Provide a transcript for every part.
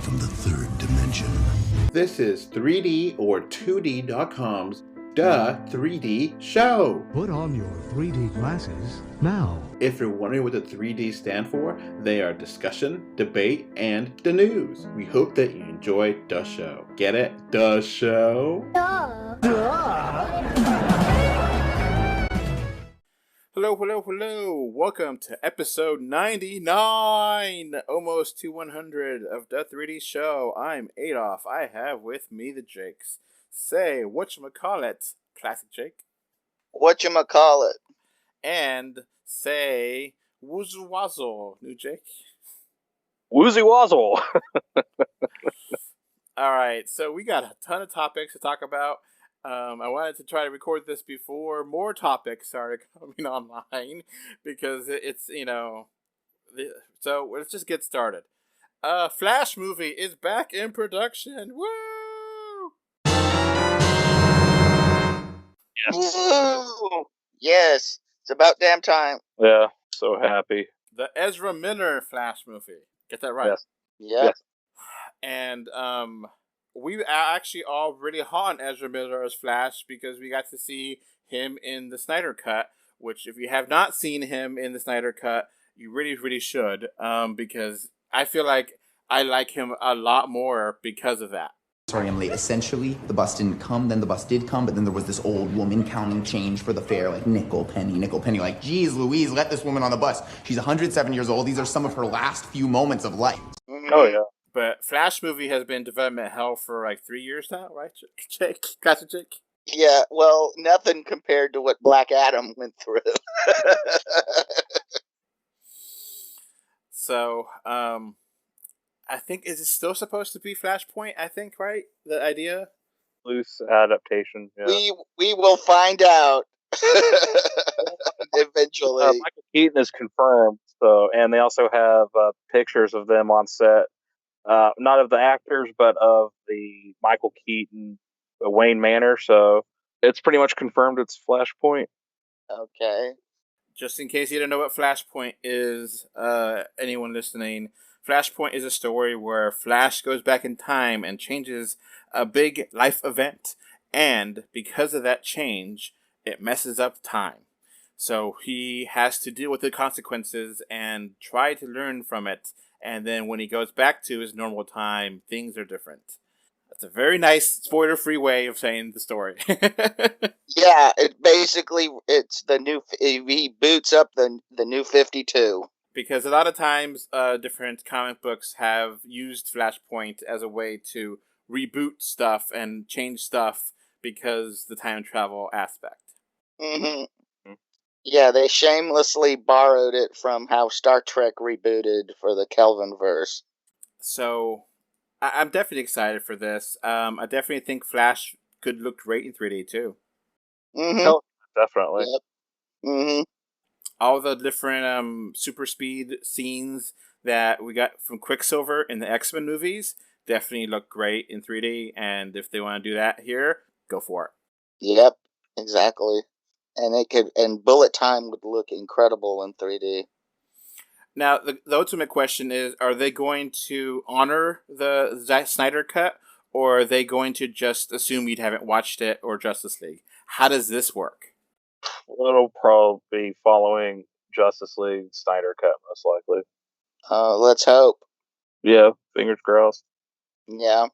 from the third dimension. This is 3D or 2D.com's Duh 3D Show. Put on your 3D glasses now. If you're wondering what the 3D stand for, they are discussion, debate, and the news. We hope that you enjoy the show. Get it? The show? Hello. Welcome to episode 99, almost to 100 of the 3D Show. I'm Adolf. I have with me the Jakes. Say, whatchamacallit, classic Jake. Whatchamacallit. And say, woozle wazzle, new Jake. Woozy Wazzle. Alright, so we got a ton of topics to talk about. I wanted to try to record this before more topics started coming online because it's, so let's just get started. Flash movie is back in production. Woo! Yes. Woo! Yes, it's about damn time. Yeah, so happy. The Ezra Miller Flash movie. Get that right? Yes. Yep. Yes. And we are actually all really hot on Ezra Miller as Flash because we got to see him in the Snyder Cut, which if you have not seen him in the Snyder Cut, you really, really should, because I feel like I like him a lot more because of that. Sorry, I'm late. Essentially, the bus didn't come, then the bus did come, but then there was this old woman counting change for the fare, like nickel, penny. Like, geez, Louise, let this woman on the bus. She's 107 years old. These are some of her last few moments of life. Oh, yeah. But Flash movie has been in development hell for like 3 years now, right, Jake? Classic Jake? Yeah, well, nothing compared to what Black Adam went through. So, I think, is it still supposed to be Flashpoint, I think, right? The idea? Loose adaptation. Yeah. We will find out eventually. Michael Keaton is confirmed, so, and they also have pictures of them on set. Not of the actors, but of the Michael Keaton Wayne Manor. So it's pretty much confirmed it's Flashpoint. Okay. Just in case you don't know what Flashpoint is, anyone listening, Flashpoint is a story where Flash goes back in time and changes a big life event. And because of that change, it messes up time. So he has to deal with the consequences and try to learn from it. And then when he goes back to his normal time, things are different. That's a very nice, spoiler-free way of saying the story. Yeah, it's the new. He boots up the new 52. Because a lot of times, different comic books have used Flashpoint as a way to reboot stuff and change stuff because the time travel aspect. Mm-hmm. Yeah, they shamelessly borrowed it from how Star Trek rebooted for the Kelvinverse. So, I'm definitely excited for this. I definitely think Flash could look great in 3D too. Mm-hmm. Oh, definitely. Yep. Mm-hmm. All the different super speed scenes that we got from Quicksilver in the X-Men movies definitely look great in 3D. And if they want to do that here, go for it. Yep, exactly. And bullet time would look incredible in 3D. Now, the ultimate question is, are they going to honor the Zack Snyder cut, or are they going to just assume you haven't watched it or Justice League? How does this work? It'll probably be following Justice League Snyder Cut, most likely. Let's hope. Yeah, fingers crossed. Yeah.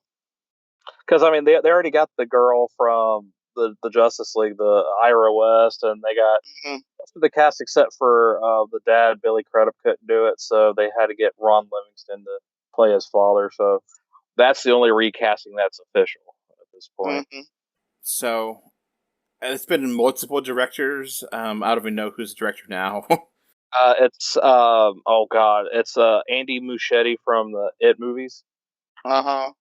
Because, I mean, they already got the girl from the Justice League, the Ira West, and they got the cast except for the dad, Billy Crudup, couldn't do it, so they had to get Ron Livingston to play his father. So that's the only recasting that's official at this point. Mm-hmm. So it's been multiple directors. I don't even know who's the director now. It's Andy Muschetti from the It movies. Uh-huh.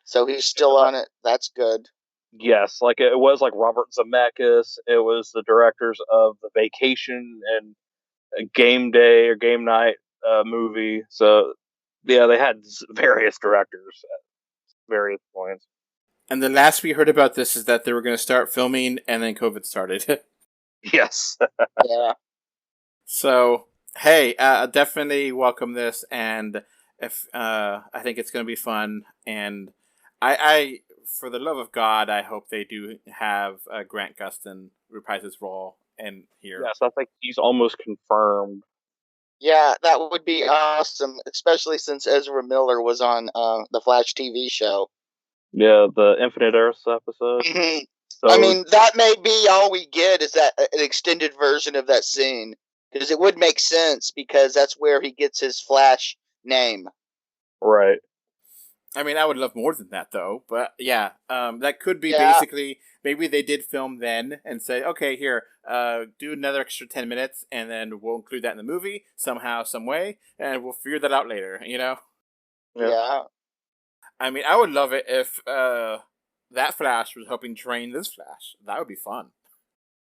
So he's still on it. That's good. Yes, like it was like Robert Zemeckis. It was the directors of the Vacation and Game Day or Game Night movie. So yeah, they had various directors at various points. And the last we heard about this is that they were going to start filming, and then COVID started. Yes. Yeah. So, hey, definitely welcome this, and If I think it's going to be fun, and I for the love of God, I hope they do have Grant Gustin reprise his role in here. Yes, I think he's almost confirmed. Yeah, that would be awesome, especially since Ezra Miller was on the Flash TV show. Yeah, the Infinite Earths episode. Mhm. So, I mean, that may be all we get is that an extended version of that scene, because it would make sense because that's where he gets his Flash name. right. I mean, I would love more than that, though. But yeah, that could be Yeah. basically maybe they did film then and say, okay, here, do another extra 10 minutes, and then we'll include that in the movie somehow, some way, and we'll figure that out later. Yeah. Yeah. I mean, I would love it if that Flash was helping train this Flash. That would be fun.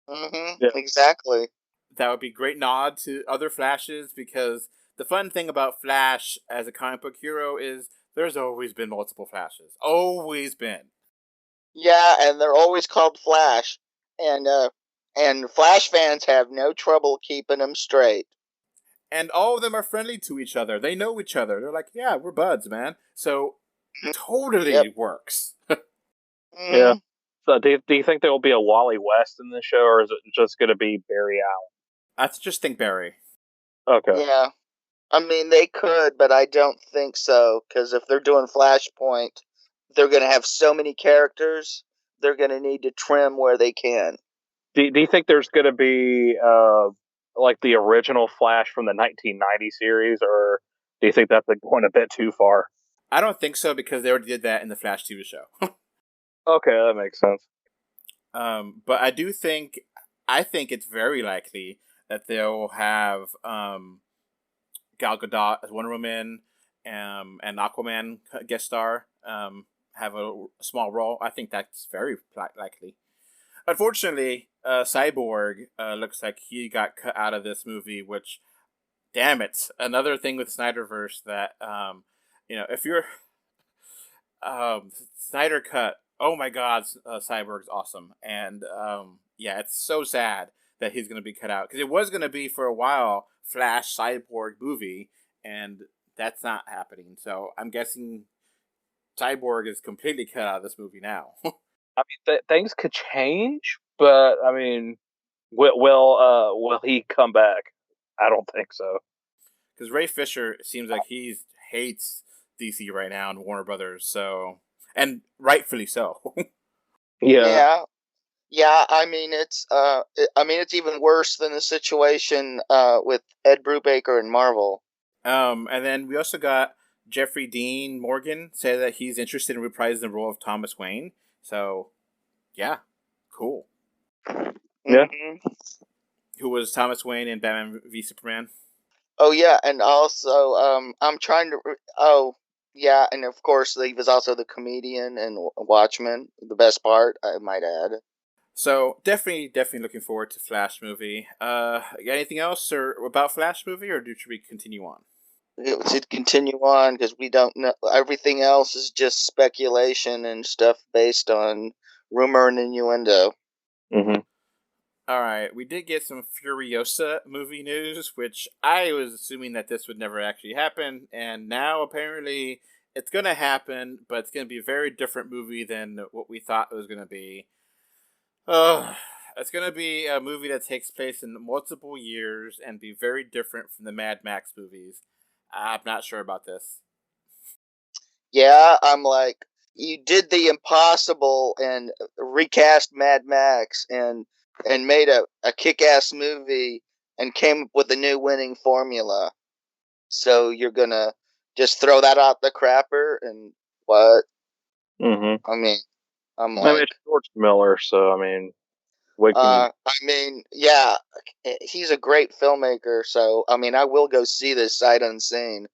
Yeah. Exactly. That would be a great nod to other Flashes, because the fun thing about Flash as a comic book hero is there's always been multiple Flashes. Always been. Yeah, and they're always called Flash, and Flash fans have no trouble keeping them straight. And all of them are friendly to each other. They know each other. They're like, yeah, we're buds, man. So totally works. Yeah. So do you think there will be a Wally West in this show, or is it just going to be Barry Allen? I just think Barry. Okay. Yeah. I mean, they could, but I don't think so, because if they're doing Flashpoint, they're going to have so many characters, they're going to need to trim where they can. Do you think there's going to be like the original Flash from the 1990 series, or do you think that's going a bit too far? I don't think so, because they already did that in the Flash TV show. Okay, that makes sense. But I think it's very likely that they'll have Gal Gadot as Wonder Woman and Aquaman guest star have a small role. I think that's very likely. Unfortunately, Cyborg looks like he got cut out of this movie, which, damn it, another thing with Snyderverse that, if you're Snyder cut, oh my God, Cyborg's awesome. And yeah, it's so sad that he's going to be cut out, because it was going to be for a while Flash Cyborg movie, and that's not happening. So I'm guessing Cyborg is completely cut out of this movie now. I mean, things could change, but I mean, will he come back? I don't think so. Because Ray Fisher seems like he hates DC right now and Warner Brothers, so, and rightfully so. Yeah. Yeah, I mean it's even worse than the situation with Ed Brubaker and Marvel. And then we also got Jeffrey Dean Morgan say that he's interested in reprising the role of Thomas Wayne. So, yeah, cool. Yeah. Mm-hmm. Who was Thomas Wayne in Batman v Superman? Oh yeah, and also I'm trying to. Oh yeah, and of course he was also the comedian in Watchmen. The best part, I might add. So definitely looking forward to Flash movie. Got anything else or about Flash movie, or should we continue on? It should continue on because we don't know. Everything else is just speculation and stuff based on rumor and innuendo. Mm-hmm. All right, we did get some Furiosa movie news, which I was assuming that this would never actually happen, and now apparently it's going to happen, but it's going to be a very different movie than what we thought it was going to be. It's going to be a movie that takes place in multiple years and be very different from the Mad Max movies. I'm not sure about this. Yeah, I'm like, you did the impossible and recast Mad Max and made a kick-ass movie and came up with a new winning formula. So you're gonna just throw that out the crapper and what? Mm-hmm. I mean, I'm I mean, like, it's George Miller, so I mean, we can. I mean, yeah, he's a great filmmaker. So I mean, I will go see this sight unseen.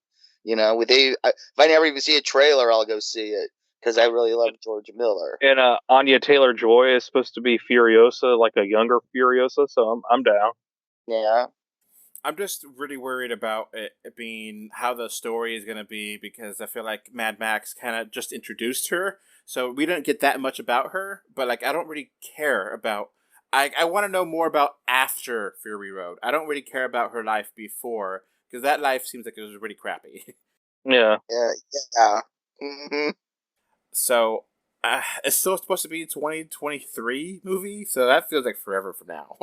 You know, if I never even see a trailer, I'll go see it because I really love George Miller. And Anya Taylor-Joy is supposed to be Furiosa, like a younger Furiosa, so I'm down. Yeah. I'm just really worried about it being how the story is going to be, because I feel like Mad Max kind of just introduced her. So we don't get that much about her, but like I don't really care about. I want to know more about after Fury Road. I don't really care about her life before, because that life seems like it was really crappy. Yeah. Yeah. Mm-hmm. So it's still supposed to be a 2023 movie, so that feels like forever from now.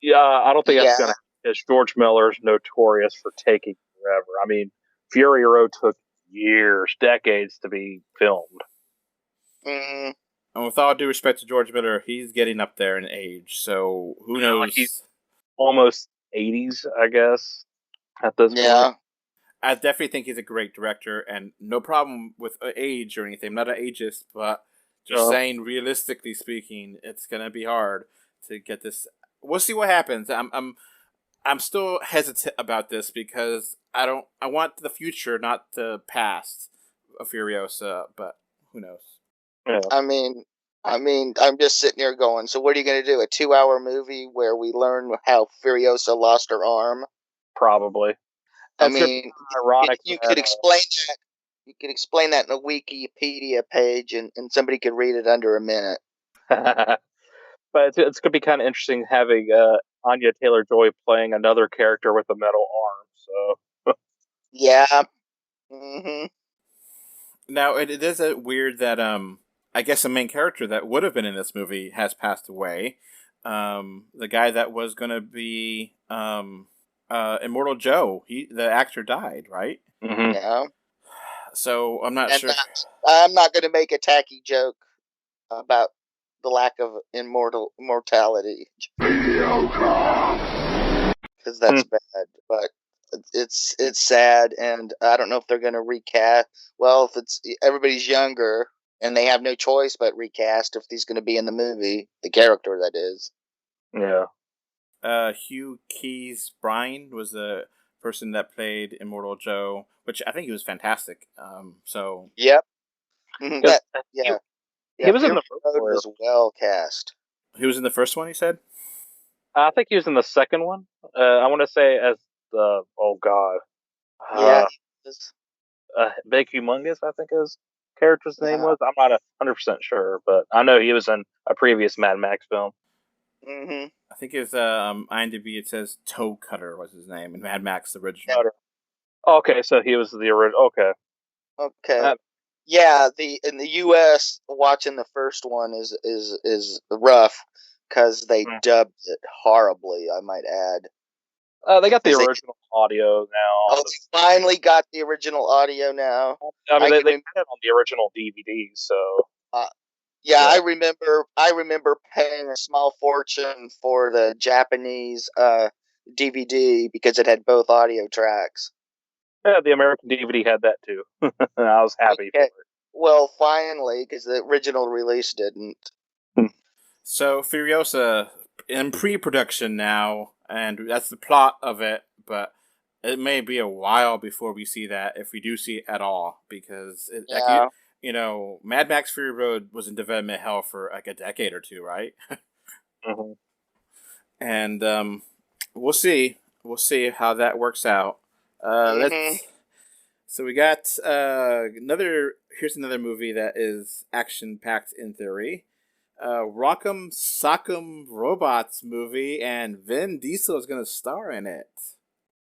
Yeah, I don't think that's Yeah. going to happen, because George Miller's notorious for taking forever. I mean, Fury Road took years, decades to be filmed. Mm-hmm. And with all due respect to George Miller, he's getting up there in age, so who knows? Like he's almost 80s, I guess, at this point. Yeah. I definitely think he's a great director, and no problem with age or anything. I'm not an ageist, but just saying, realistically speaking, it's gonna be hard to get this. We'll see what happens. I'm still hesitant about this because I want the future, not the past of Furiosa, but who knows? Yeah. I mean, I'm just sitting here going, so what are you going to do? A 2-hour movie where we learn how Furiosa lost her arm? Probably. I That's mean, ironic. you could explain that. You could explain that in a Wikipedia page, and somebody could read it under a minute. But it's going to be kind of interesting having Anya Taylor-Joy playing another character with a metal arm. So Yeah. Mm-hmm. Now it is weird that I guess the main character that would have been in this movie has passed away. The guy that was going to be Immortal Joe, the actor died, right? Mm-hmm. Yeah. So I'm not sure. I'm not going to make a tacky joke about the lack of immortality, because that's bad. But it's sad, and I don't know if they're going to recast. Well, if it's everybody's younger and they have no choice but recast if he's going to be in the movie, the character that is. Yeah. Hugh Keys Bryan was the person that played Immortal Joe, which I think he was fantastic. So Yep. Mm-hmm. He was in the first one. Was well cast. He was in the first one, he said? I think he was in the second one. I want to say as the Big Humongous, I think his character's name was. I'm not 100% sure, but I know he was in a previous Mad Max film. Mm-hmm. I think his IMDb it says Toe Cutter was his name in Mad Max the original. Okay, so he was the original. Okay. In the U.S. watching the first one is rough because they dubbed it horribly. I might add. They got the original audio now. Oh, they finally got the original audio now. I mean, they had it on the original DVD, so. Yeah, I remember paying a small fortune for the Japanese DVD because it had both audio tracks. Yeah, the American DVD had that too. I was happy for it. Well, finally, because the original release didn't. So, Furiosa in pre-production now, and that's the plot of it, but it may be a while before we see that, if we do see it at all, because Mad Max Fury Road was in development hell for like a decade or two, right? Mm-hmm. And we'll see how that works out. So we got here's another movie that is action-packed in theory. Rock'em Sock'em Robots movie, and Vin Diesel is going to star in it.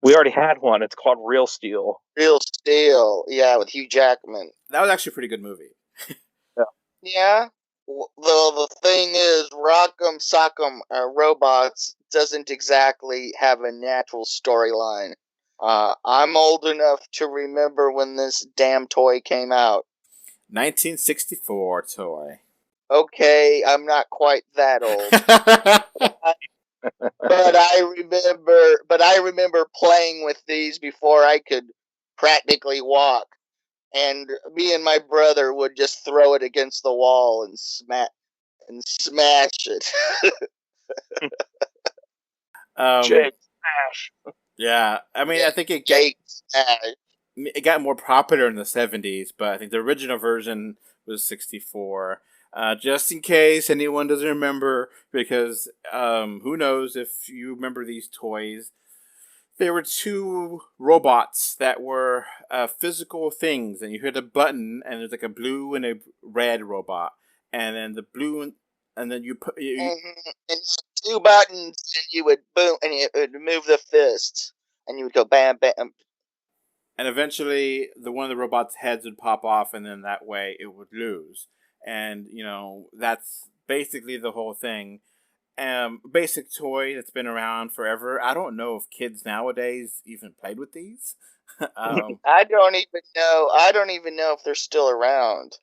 We already had one. It's called Real Steel. Real Steel, yeah, with Hugh Jackman. That was actually a pretty good movie. Yeah. The thing is, Rock'em Sock'em Robots doesn't exactly have a natural storyline. I'm old enough to remember when this damn toy came out. 1964 toy. Okay, I'm not quite that old. But I remember playing with these before I could practically walk. And me and my brother would just throw it against the wall and smash it. Jake Smash. Yeah, I mean, I think it got more popular in the 70s, but I think the original version was 64. Just in case anyone doesn't remember, because who knows if you remember these toys. There were two robots that were physical things, and you hit a button, and there's like a blue and a red robot, and then the blue, and then you put and two buttons, and you would boom, and it would move the fists, and you would go bam, bam. And eventually, one of the robots' heads would pop off, and then that way it would lose. And, that's basically the whole thing. Basic toy that's been around forever. I don't know if kids nowadays even played with these. I don't even know. I don't even know if they're still around.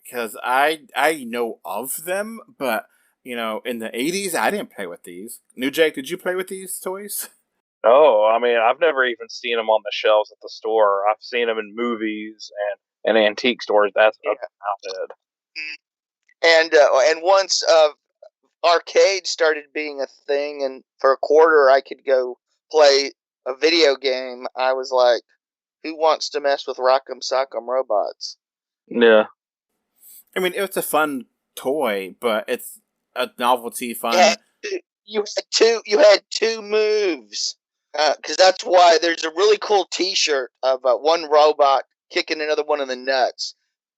Because I know of them, but, in the 80s, I didn't play with these. New Jake, did you play with these toys? Oh, I mean, I've never even seen them on the shelves at the store. I've seen them in movies and antique stores. That's about it. And once arcade started being a thing, and for a quarter I could go play a video game, I was like, who wants to mess with Rock'em Sock'em Robots? Yeah. I mean, it's a fun toy, but it's a novelty fun. You had two moves. Because that's why there's a really cool T-shirt of one robot kicking another one in the nuts,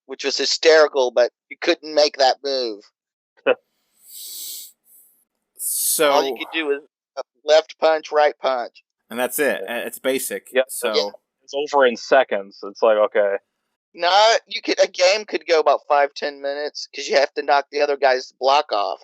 which was hysterical, but you couldn't make that move. So all you could do is left punch, right punch, and that's it. It's basic. Yep. So it's over in seconds. It's like, okay. A game could go about 5-10 minutes because you have to knock the other guy's block off.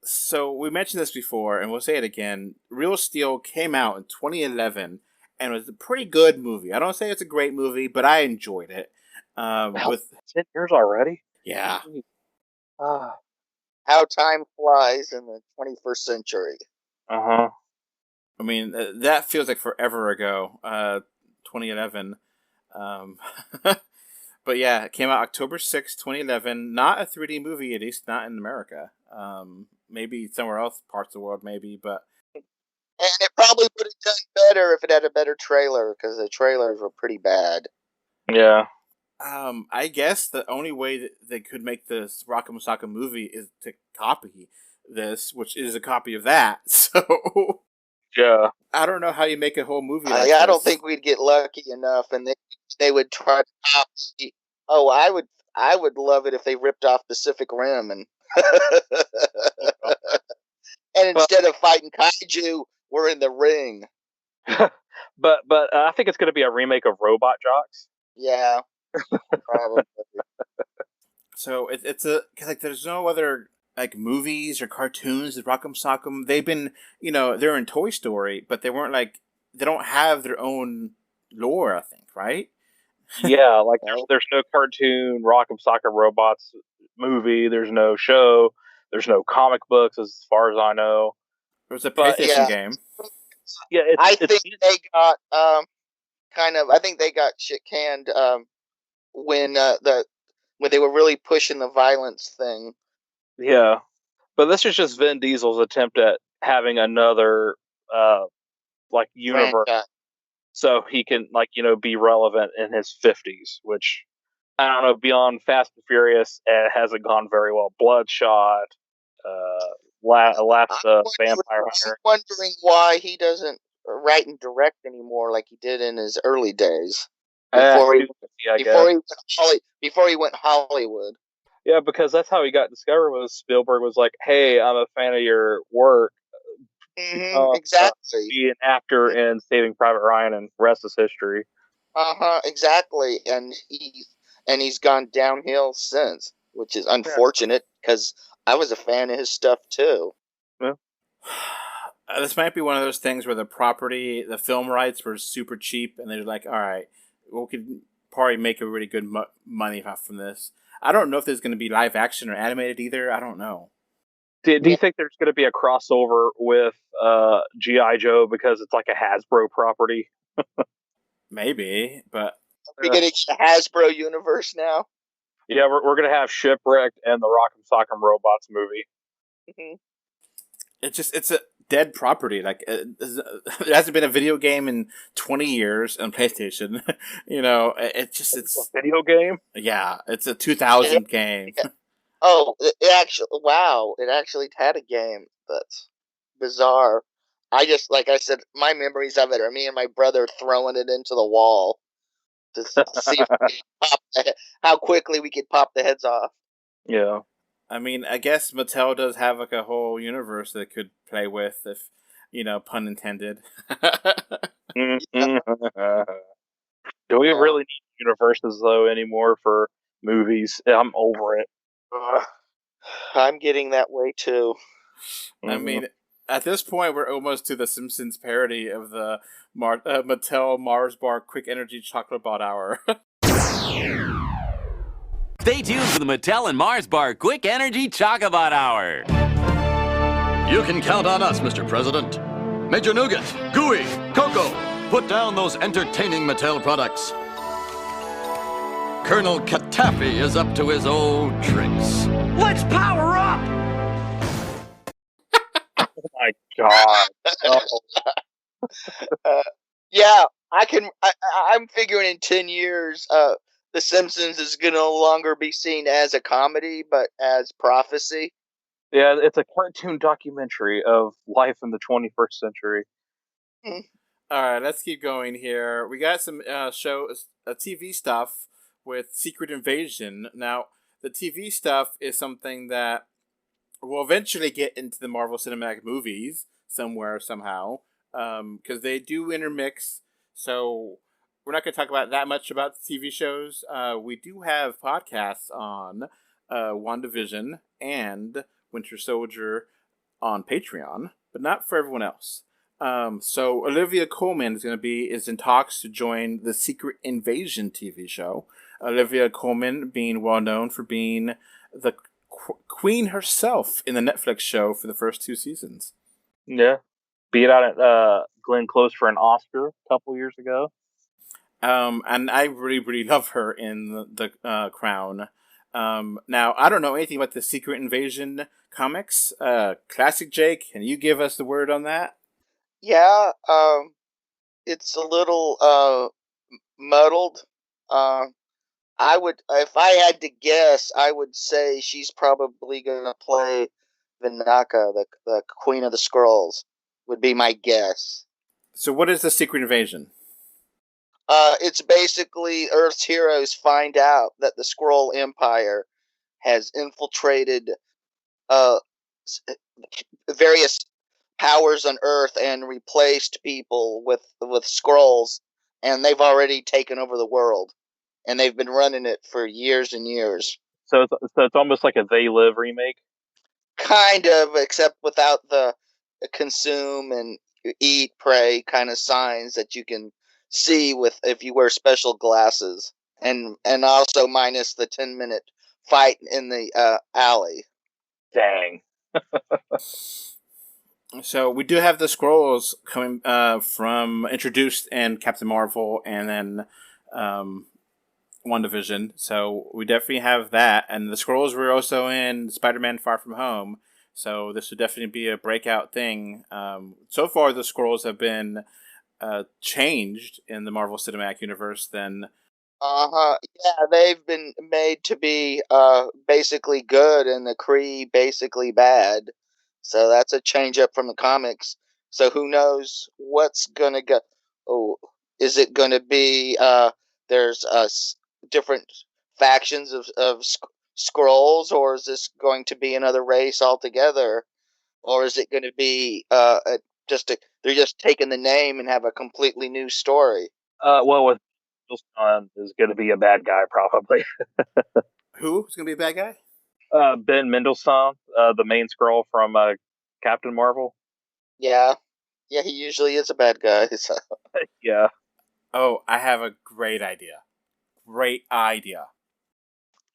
So we mentioned this before, and we'll say it again. Real Steel came out in 2011, and it was a pretty good movie. I don't say it's a great movie, but I enjoyed it. With 10 years already? Yeah. How time flies in the 21st century. Uh-huh. I mean, that feels like forever ago. 2011. But yeah, it came out October 6th, 2011. Not a 3D movie, at least not in America. Maybe somewhere else, parts of the world, maybe, but... And it probably would have done better if it had a better trailer, because the trailers were pretty bad. Yeah. I guess the only way that they could make this Rock'em Sock'em movie is to copy this, which is a copy of that, so... Yeah. I don't know how you make a whole movie like I this. don't think we'd get lucky enough, and they would try to copy... Oh, I would love it if they ripped off Pacific Rim and instead of fighting kaiju, we're in the ring. but I think it's going to be a remake of Robot Jocks. Yeah, probably. So it's like there's no other like movies or cartoons that Rock'em Sock'em. They've been they're in Toy Story, but they weren't they don't have their own lore. I think, right? Yeah, like there's no cartoon Rock'em Sock'em Robots movie. There's no show. There's no comic books, as far as I know. It was a PlayStation game. Yeah, I think they got I think they got shit canned when they were really pushing the violence thing. Yeah, but this is just Vin Diesel's attempt at having another universe. Franchise. So he can, be relevant in his 50s, which, I don't know, beyond Fast and Furious, it hasn't gone very well. Bloodshot, Last Vampire Hunter. I'm wondering why he doesn't write and direct anymore like he did in his early days. Before he went Hollywood. Yeah, because that's how he got discovered. Was Spielberg was like, "Hey, I'm a fan of your work. Exactly. Be an actor in Saving Private Ryan," and rest is history. Exactly. And he's gone downhill since, which is unfortunate because I was a fan of his stuff too. Yeah. This might be one of those things where the film rights were super cheap, and they're like, "All right, we could probably make a really good money from this." I don't know if there's going to be live action or animated either. I don't know. Do you think there's going to be a crossover with G.I. Joe because it's like a Hasbro property? Maybe, but... Are we getting the Hasbro universe now? Yeah, we're going to have Shipwrecked and the Rock'em Sock'em Robots movie. Mm-hmm. It's a dead property. Like, there hasn't been a video game in 20 years on PlayStation. It's a video game? Yeah, it's a 2000 game. Yeah. Oh, it actually had a game. That's bizarre. I just, like I said, my memories of it are me and my brother throwing it into the wall to see how quickly we could pop the heads off. Yeah. I mean, I guess Mattel does have like a whole universe they could play with, if pun intended. Do we really need universes though anymore for movies? I'm over it. I'm getting that way too. I mean, at this point, we're almost to the Simpsons parody of the Mattel Mars Bar Quick Energy Chocolate Bot Hour. Stay tuned for the Mattel and Mars Bar Quick Energy Chocobot Hour. You can count on us, Mr. President. Major Nougat, Gooey, Coco, put down those entertaining Mattel products. Colonel Kataffy is up to his old tricks. Let's power up! Oh my god. Yeah, I'm figuring in 10 years, The Simpsons is going to no longer be seen as a comedy, but as prophecy. Yeah, it's a cartoon documentary of life in the 21st century. All right, let's keep going here. We got some TV stuff with Secret Invasion. Now, the TV stuff is something that will eventually get into the Marvel Cinematic movies somewhere, somehow, because they do intermix. So we're not going to talk about that much about the TV shows. We do have podcasts on WandaVision and Winter Soldier on Patreon, but not for everyone else. So Olivia Colman is in talks to join the Secret Invasion TV show. Olivia Colman being well known for being the queen herself in the Netflix show for the first 2 seasons. Yeah. Beat out at Glenn Close for an Oscar a couple years ago. And I really, really love her in the Crown. Now, I don't know anything about the Secret Invasion comics. Classic Jake, can you give us the word on that? Yeah, it's a little muddled. If I had to guess, I would say she's probably going to play Vinaka, the Queen of the Skrulls, would be my guess. So what is the Secret Invasion? It's basically Earth's heroes find out that the Skrull Empire has infiltrated various powers on Earth and replaced people with Skrulls, and they've already taken over the world, and they've been running it for years and years. So it's almost like a They Live remake? Kind of, except without the consume and eat, pray kind of signs that you can see if you wear special glasses, and also minus the 10-minute fight in the alley. Dang. So we do have the Skrulls coming from introduced in Captain Marvel and then WandaVision. So we definitely have that, and the Skrulls were also in Spider-Man: Far From Home. So this would definitely be a breakout thing. So far, the Skrulls have been changed in the Marvel Cinematic Universe. Then, yeah, they've been made to be basically good, and the Kree basically bad. So that's a change up from the comics. So who knows what's gonna go? Oh, is it gonna be there's different factions of Skrulls, or is this going to be another race altogether, or is it going to be they're just taking the name and have a completely new story? Well, with Mendelsohn is going to be a bad guy probably. who's going to be a bad guy? Ben Mendelsohn, the main Skrull from Captain Marvel. Yeah, he usually is a bad guy. So. Yeah. Oh, I have a great idea.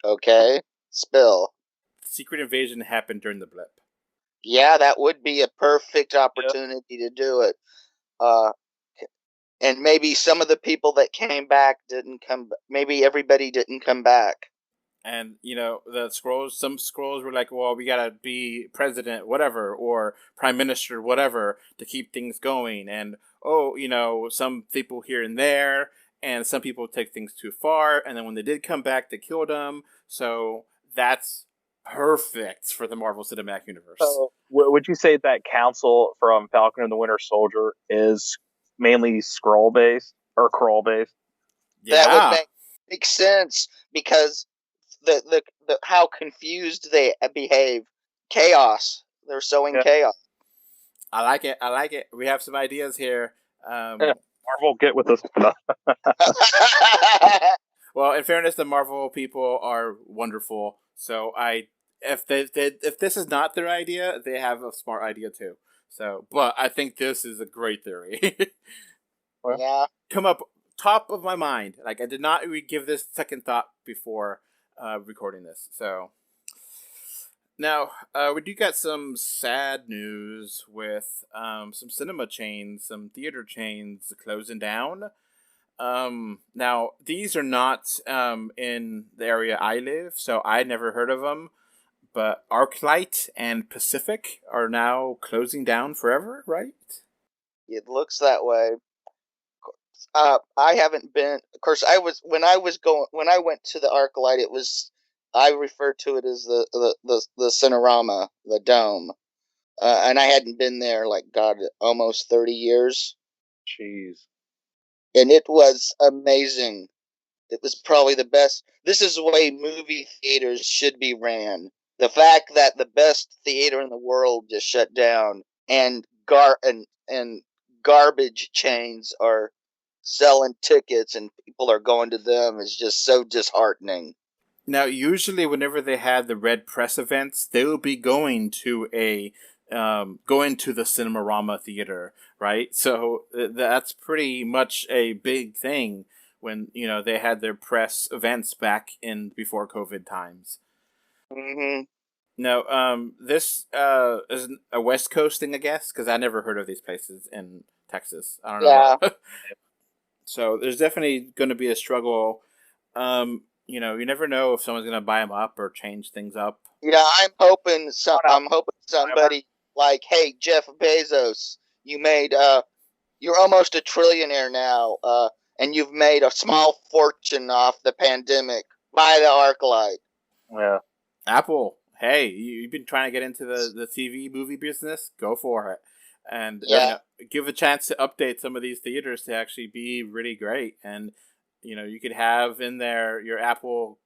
Okay, spill. Secret Invasion happened during the blip. Yeah, that would be a perfect opportunity to do it. And maybe some of the people that came back didn't come. Maybe everybody didn't come back. And, the Skrulls, some Skrulls were like, well, we gotta be president, whatever, or prime minister, whatever, to keep things going. And, some people here and there, and some people take things too far. And then when they did come back, they killed them. So that's perfect for the Marvel Cinematic Universe. So, would you say that council from Falcon and the Winter Soldier is mainly Skrull based or Krull based? Yeah. That would make sense because the how confused they behave. Chaos. They're sowing chaos. I like it. We have some ideas here. Marvel, get with us. Well, in fairness, the Marvel people are wonderful. So if this is not their idea, they have a smart idea too. So, but I think this is a great theory. Yeah. Come up top of my mind. Like, I did not give this second thought before recording this. So now we do got some sad news with some cinema chains, some theater chains closing down. Now these are not in the area I live, so I never heard of them. But Arclight and Pacific are now closing down forever, right? It looks that way. I haven't been. Of course, when I went to the Arclight. It was, I referred to it as the Cinerama, the dome, and I hadn't been there like God, almost 30 years. Jeez. And it was amazing. It was probably the best. This is the way movie theaters should be ran. The fact that the best theater in the world just shut down, and garbage chains are selling tickets and people are going to them, is just so disheartening. Now, usually, whenever they had the Red Press events, they would be going to the Cinerama theater, right? So that's pretty much a big thing when they had their press events back in before COVID times. Mm-hmm. Now, this is a West Coast thing, I guess, because I never heard of these places in Texas. I don't know. Yeah. So there's definitely going to be a struggle. You never know if someone's going to buy them up or change things up. Yeah, I'm hoping somebody like, hey, Jeff Bezos, you're almost a trillionaire now, and you've made a small fortune off the pandemic. Buy the Arclight. Yeah. Apple, hey, you've been trying to get into the TV movie business? Go for it. And give a chance to update some of these theaters to actually be really great. And, you could have in there your Apple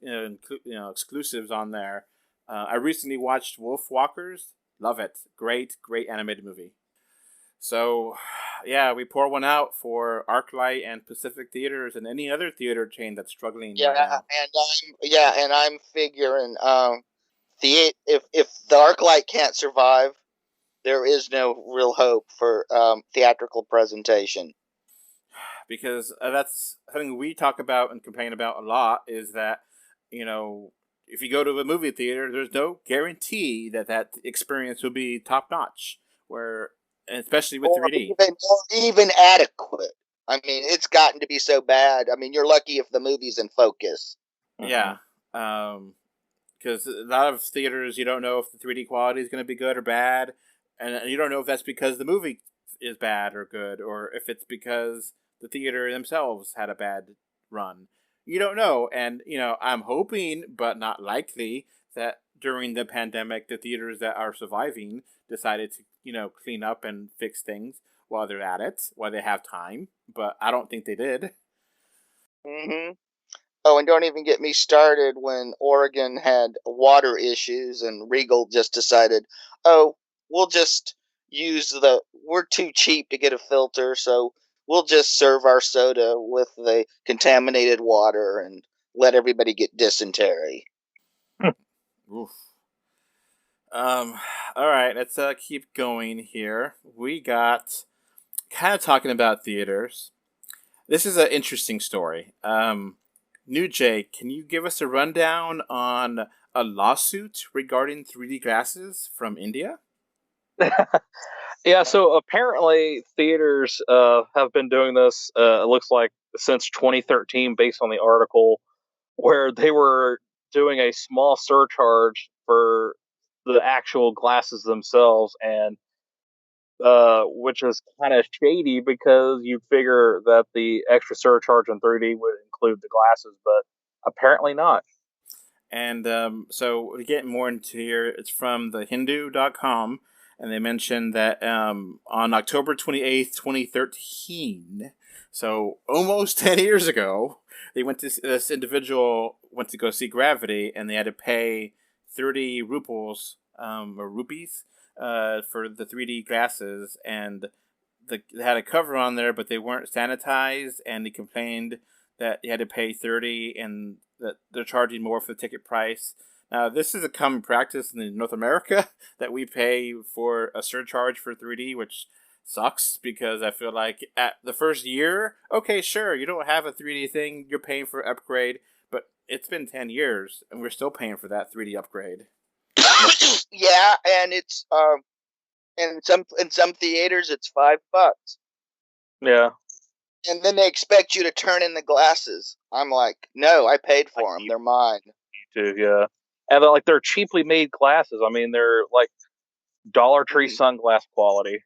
exclusives on there. I recently watched Wolf Walkers. Love it. Great animated movie. So, yeah, we pour one out for Arclight and Pacific Theaters and any other theater chain that's struggling right now. And I'm figuring if the Arclight can't survive, there is no real hope for theatrical presentation. Because that's something we talk about and complain about a lot, is that, if you go to a movie theater, there's no guarantee that experience will be top-notch, especially with 3D. Even adequate. I mean, it's gotten to be so bad. I mean, you're lucky if the movie's in focus. Yeah. Because a lot of theaters, you don't know if the 3D quality is going to be good or bad. And you don't know if that's because the movie is bad or good, or if it's because the theater themselves had a bad run. You don't know. And, I'm hoping, but not likely, that during the pandemic, the theaters that are surviving decided to, clean up and fix things while they're at it, while they have time. But I don't think they did. Mm-hmm. Oh, and don't even get me started when Oregon had water issues and Regal just decided, we'll just we're too cheap to get a filter, so we'll just serve our soda with the contaminated water and let everybody get dysentery. Oof. All right, let's keep going here. We got kind of talking about theaters. This is an interesting story. New Jay, can you give us a rundown on a lawsuit regarding 3D glasses from India? Yeah, so apparently theaters have been doing this, it looks like, since 2013, based on the article, where they were doing a small surcharge for the actual glasses themselves, and which is kind of shady because you'd figure that the extra surcharge in 3D would include the glasses, but apparently not. And so to get more into here, it's from thehindu.com. And they mentioned that on October 28th, 2013, so almost 10 years ago, this individual went to go see Gravity, and they had to pay 30 rupees for the 3D glasses, and they had a cover on there, but they weren't sanitized, and he complained that you had to pay $30 and that they're charging more for the ticket price. Now, this is a common practice in North America that we pay for a surcharge for 3D, which sucks because I feel like at the first year, okay, sure, you don't have a 3D thing, you're paying for an upgrade, but it's been 10 years and we're still paying for that 3D upgrade. Yeah, and it's in some theaters it's $5. Yeah. And then they expect you to turn in the glasses. I'm like, no, I paid for them. They're mine. Too, yeah. And they're cheaply made glasses. I mean, they're like Dollar Tree sunglass quality.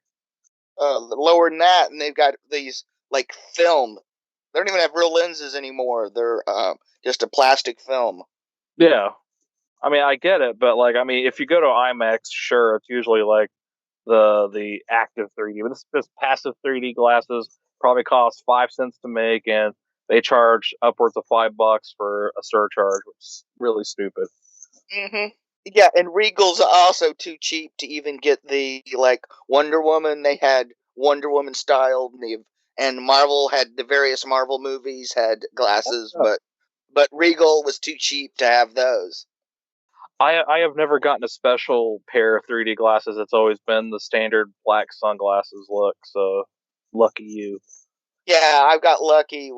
Lower than that, and they've got these like film. They don't even have real lenses anymore. They're just a plastic film. Yeah. I mean, I get it, but if you go to IMAX, sure, it's usually like the active 3D. But this passive 3D glasses probably cost 5 cents to make, and they charge upwards of $5 for a surcharge, which is really stupid. Mm-hmm. Yeah, and Regal's also too cheap to even get the Wonder Woman. They had Wonder Woman styled, and Marvel had the various Marvel movies had glasses, but Regal was too cheap to have those. I have never gotten a special pair of 3D glasses. It's always been the standard black sunglasses look. So lucky you. Yeah, I got lucky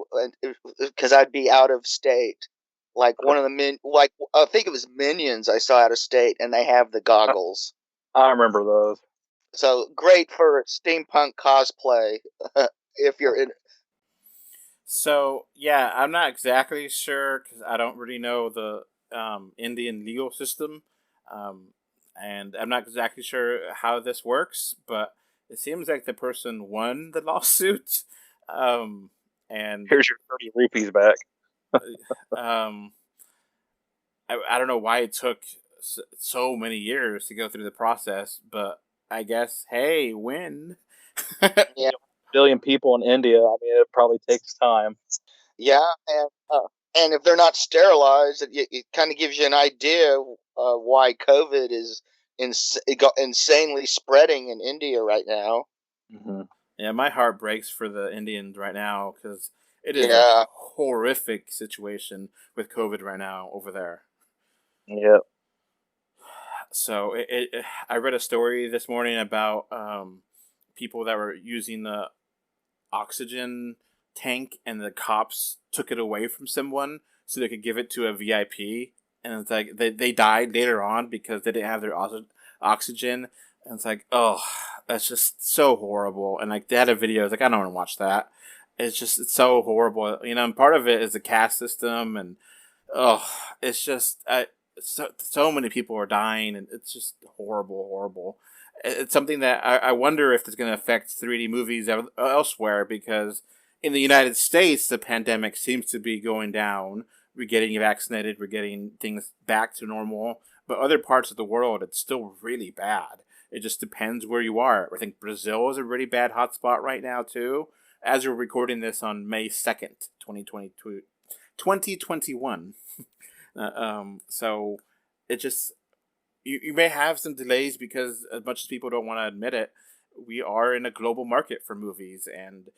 because I'd be out of state. Like one of the I think it was Minions I saw out of state, and they have the goggles. I remember those. So great for steampunk cosplay if you're in. So yeah, I'm not exactly sure because I don't really know the Indian legal system, and I'm not exactly sure how this works. But it seems like the person won the lawsuit, and here's your 30 rupees back. I don't know why it took so many years to go through the process, but I guess, hey, win. Yeah. Billion people in India. I mean, it probably takes time. Yeah, and if they're not sterilized, it kind of gives you an idea why COVID is insanely spreading in India right now. Mm-hmm. Yeah, my heart breaks for the Indians right now because it is a horrific situation with COVID right now over there. Yep. So I read a story this morning about people that were using the oxygen tank and the cops took it away from someone so they could give it to a VIP. And it's like they died later on because they didn't have their oxygen. And it's like, oh, that's just so horrible. And they had a video. It's like, I don't want to watch that. It's so horrible. And part of it is the caste system. And, it's just, so many people are dying. And it's just horrible. It's something that I wonder if it's going to affect 3D movies elsewhere because in the United States, the pandemic seems to be going down. We're getting vaccinated. We're getting things back to normal. But other parts of the world, it's still really bad. It just depends where you are. I think Brazil is a really bad hotspot right now, too. As we're recording this on May 2nd, 2021. So it just... You may have some delays because as much as people don't want to admit it, we are in a global market for movies. And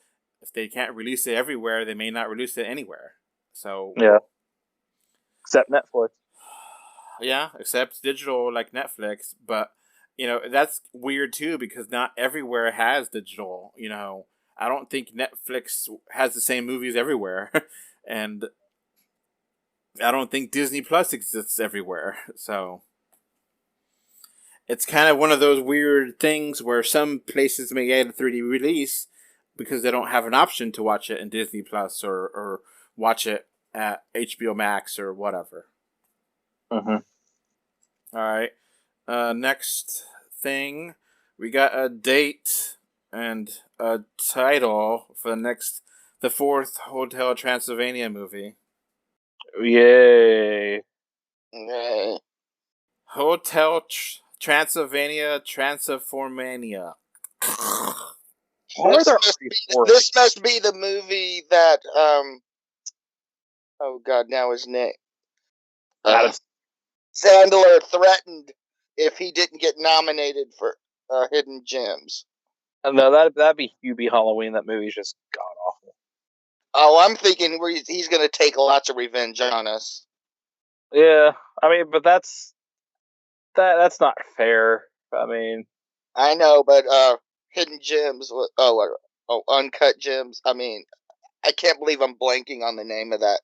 if they can't release it everywhere, they may not release it anywhere. So yeah. Except Netflix. Yeah, except digital like Netflix. But, that's weird too because not everywhere has digital. I don't think Netflix has the same movies everywhere. And I don't think Disney Plus exists everywhere. So it's kind of one of those weird things where some places may get a 3D release because they don't have an option to watch it in Disney Plus or watch it at HBO Max or whatever. Mm-hmm. All right. Next thing, we got a date and a title for the fourth Hotel Transylvania movie. Yay! Hotel Transylvania, Transformania. This must be the movie that oh god, now his name. Sandler threatened if he didn't get nominated for Hidden Gems. No, that'd be Hubie Halloween. That movie's just god awful. Oh, I'm thinking he's going to take lots of revenge on us. Yeah, I mean, but that's not fair. I mean, I know, but Hidden Gems. Uncut Gems. I mean, I can't believe I'm blanking on the name of that.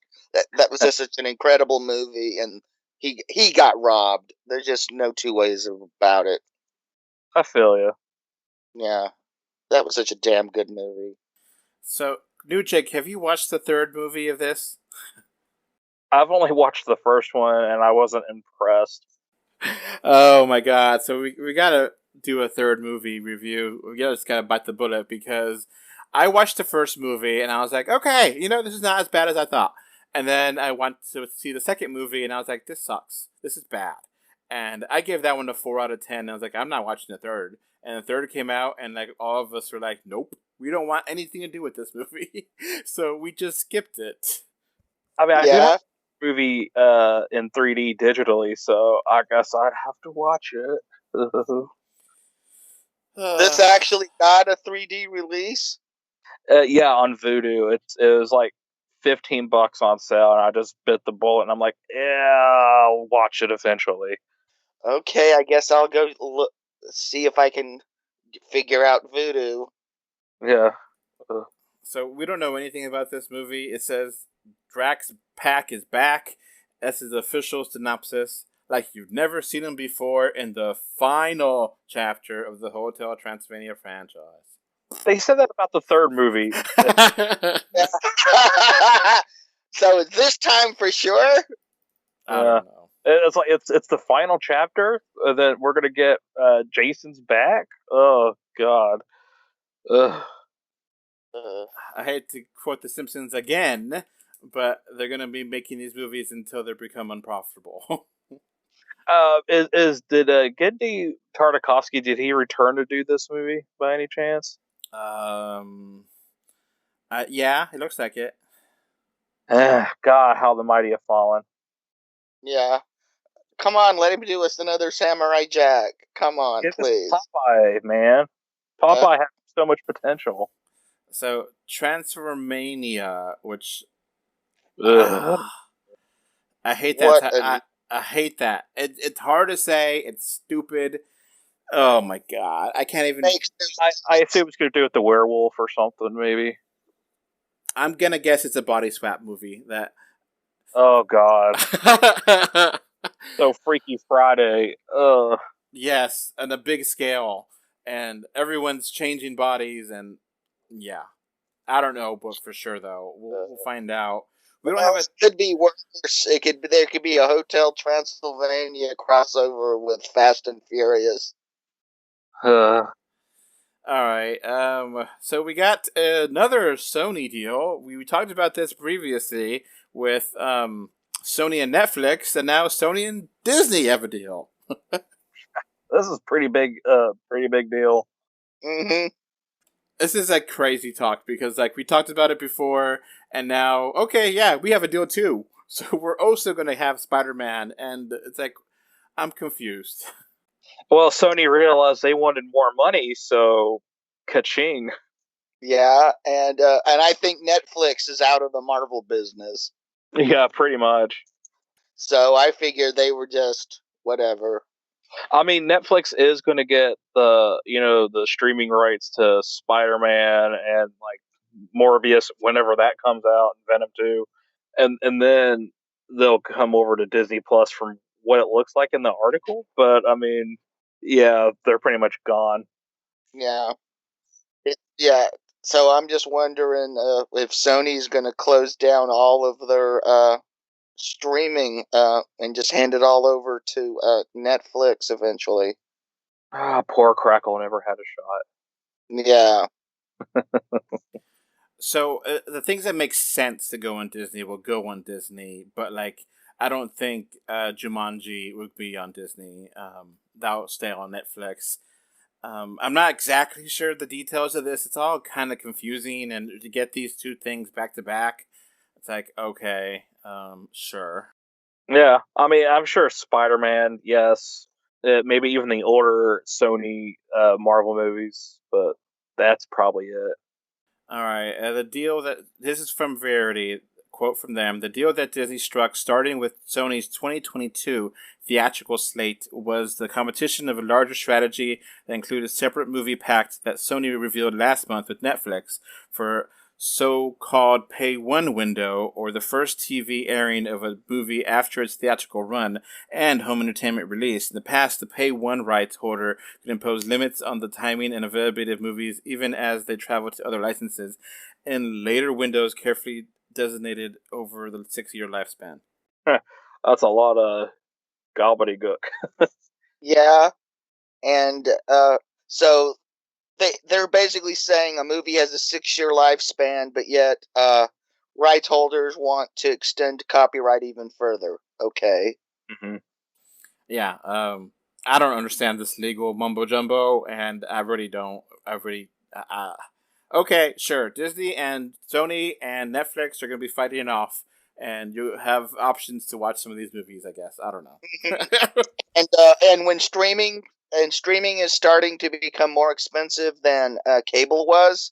That was just such an incredible movie, and he got robbed. There's just no two ways about it. I feel you. Yeah, that was such a damn good movie. So, New Jake, have you watched the third movie of this? I've only watched the first one, and I wasn't impressed. Oh my god! So we gotta do a third movie review. We just gotta bite the bullet because I watched the first movie and I was like, okay, this is not as bad as I thought. And then I went to see the second movie and I was like, this sucks. This is bad. And I gave that one a 4 out of 10. And I was like, I'm not watching the third. And the third came out and like all of us were like, nope, we don't want anything to do with this movie. So we just skipped it. I mean, I do have the movie in 3D digitally, so I guess I'd have to watch it. This actually got a 3D release? Yeah, on Vudu. It was like $15 on sale, and I just bit the bullet, and I'm like, yeah, I'll watch it eventually. Okay, I guess I'll go see if I can figure out Vudu. Yeah. So we don't know anything about this movie. It says Drax Pack is back. That's his official synopsis. Like you've never seen him before in the final chapter of the Hotel Transylvania franchise. They said that about the third movie. So is this time for sure? I don't know. It's like it's the final chapter that we're gonna get Jason's back. Oh God. Ugh. I hate to quote The Simpsons again, but they're gonna be making these movies until they become unprofitable. Did Genndy Tartakovsky, did he return to do this movie by any chance? Yeah, it looks like it. God, how the mighty have fallen. Yeah. Come on, let him do us another Samurai Jack. Come on, Get please. Popeye, man. Popeye has so much potential. So, Transformania, which... Ugh. I hate that. I hate that. It's hard to say. It's stupid. Oh my god. I can't even... I assume it's going to do with the werewolf or something, maybe. I'm going to guess it's a body swap movie. Oh god. So Freaky Friday. Ugh. Yes, on a big scale. And everyone's changing bodies and... Yeah. I don't know, but for sure, though. We'll find out. We don't have it could be worse. There could be a Hotel Transylvania crossover with Fast and Furious. All right. So we got another Sony deal. We talked about this previously with Sony and Netflix, and now Sony and Disney have a deal. This is pretty big deal. Mm-hmm. This is like crazy talk because like we talked about it before, and now okay, yeah, we have a deal too. So we're also going to have Spider-Man, and it's like I'm confused. Well, Sony realized they wanted more money, so ka-ching. Yeah, and I think Netflix is out of the Marvel business. Yeah, pretty much. So I figured they were just whatever. I mean, Netflix is going to get the streaming rights to Spider-Man and like Morbius whenever that comes out, and Venom 2, and then they'll come over to Disney Plus from what it looks like in the article. But I mean, yeah, they're pretty much gone. Yeah, yeah. So I'm just wondering if Sony's going to close down all of their streaming and just hand it all over to Netflix eventually. Poor Crackle never had a shot. Yeah. So the things that make sense to go on Disney will go on Disney, but like I don't think Jumanji would be on Disney. That'll stay on Netflix. I'm not exactly sure the details of this. It's all kind of confusing, and to get these two things back to back, it's like okay, sure. Yeah, I mean, I'm sure Spider-Man, yes. Maybe even the older Sony Marvel movies, but that's probably it. All right. The deal that this is from Verity. Quote from them: "The deal that Disney struck, starting with Sony's 2022 theatrical slate, was the competition of a larger strategy that included separate movie packs that Sony revealed last month with Netflix for so-called Pay One window, or the first TV airing of a movie after its theatrical run and home entertainment release. In the past, the Pay One rights holder could impose limits on the timing and availability of movies, even as they travel to other licenses, in later windows carefully designated over the 6-year lifespan." That's a lot of gobbledygook. Yeah, and so they're basically saying a movie has a 6-year lifespan, but yet rights holders want to extend copyright even further. Okay. Mm-hmm. Yeah, I don't understand this legal mumbo jumbo, and I really don't. Okay, sure. Disney and Sony and Netflix are going to be fighting it off, and you have options to watch some of these movies, I guess. I don't know. And when streaming is starting to become more expensive than cable was,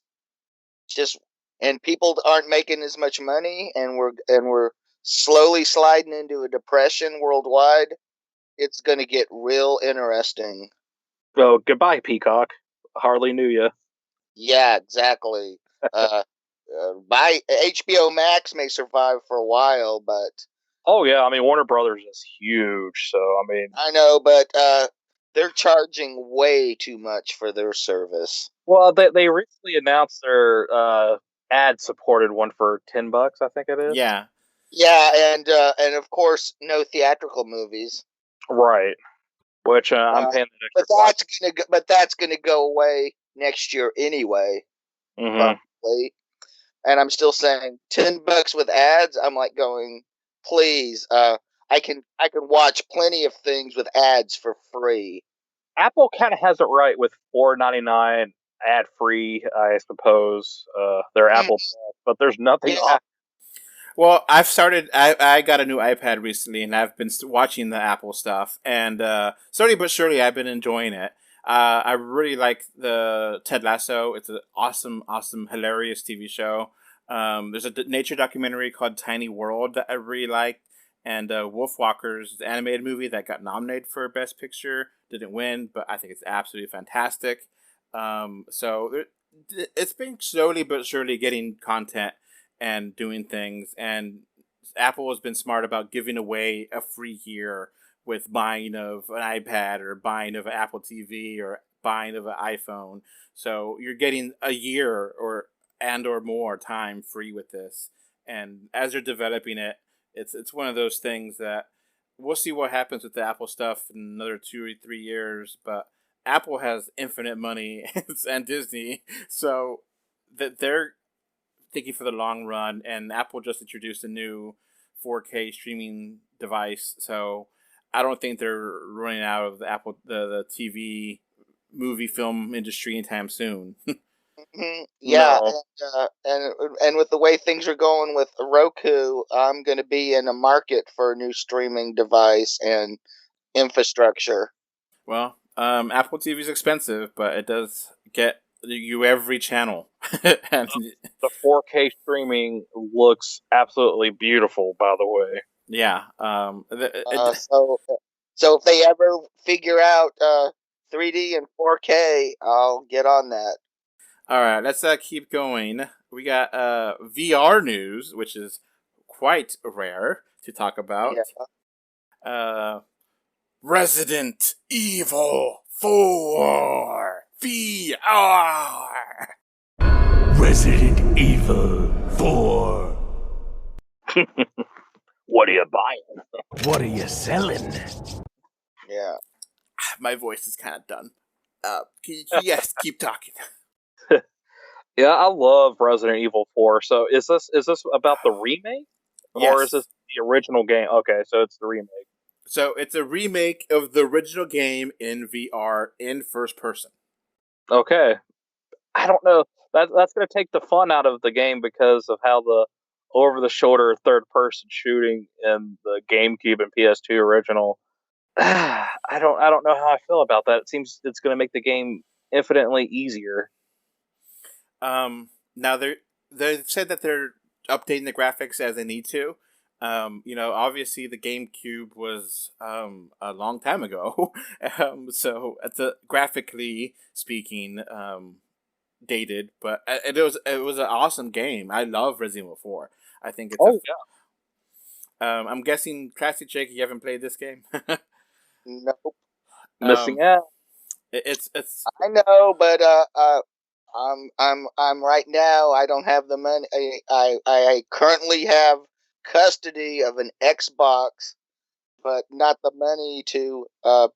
and people aren't making as much money, and we're slowly sliding into a depression worldwide. It's going to get real interesting. Oh, goodbye, Peacock. Hardly knew you. Yeah, exactly. By HBO Max may survive for a while, but Oh yeah, I mean Warner Brothers is huge, so I mean I know, but they're charging way too much for their service. well they recently announced their ad supported one for $10, I think it is. Yeah. Yeah, and of course no theatrical movies. Right. Which I'm paying that extra. But that's gonna go away next year anyway, probably. And I'm still saying $10 with ads. I'm like going, please. I can watch plenty of things with ads for free. Apple kind of has it right with $4.99 ad free, I suppose. Their Apple Plus, but there's nothing. Yeah. Well, I got a new iPad recently, and I've been watching the Apple stuff, and slowly but surely, I've been enjoying it. I really like the Ted Lasso. It's an awesome, hilarious TV show. There's a nature documentary called Tiny World that I really liked, and Wolfwalkers, the animated movie that got nominated for Best Picture, didn't win, but I think it's absolutely fantastic. So it's been slowly but surely getting content and doing things, and Apple has been smart about giving away a free year with buying of an iPad or buying of an Apple TV or buying of an iPhone. So you're getting a year or more time free with this. And as they're developing it, it's one of those things that we'll see what happens with the Apple stuff in another 2 or 3 years. But Apple has infinite money and Disney, so that they're thinking for the long run. And Apple just introduced a new 4K streaming device, so I don't think they're running out of the TV movie film industry anytime soon. Yeah, No. and with the way things are going with Roku, I'm going to be in a market for a new streaming device and infrastructure. Well, Apple TV is expensive, but it does get you every channel. And The 4K streaming looks absolutely beautiful, by the way. yeah. So if they ever figure out 3D and 4K, I'll get on that. All right, let's keep going. We got VR news, which is quite rare to talk about. Yeah. Resident Evil 4 VR. Resident Evil 4. What are you buying? What are you selling? Yeah. My voice is kind of done. Yes, keep talking. Yeah, I love Resident Evil 4. So is this about the remake? Yes. Or is this the original game? Okay, so it's the remake. So it's a remake of the original game in VR in first person. Okay. I don't know. That's going to take the fun out of the game because of how the over-the-shoulder third-person shooting in the GameCube and PS2 original. I don't know how I feel about that. It seems it's going to make the game infinitely easier. Now they said that they're updating the graphics as they need to. Obviously the GameCube was a long time ago, so it's graphically speaking dated, but it was an awesome game. I love Resident Evil 4. I think it's I'm guessing Classic Jake, you haven't played this game. Nope. Missing out. It's I know, but I'm right now. I don't have the money. I currently have custody of an Xbox, but not the money to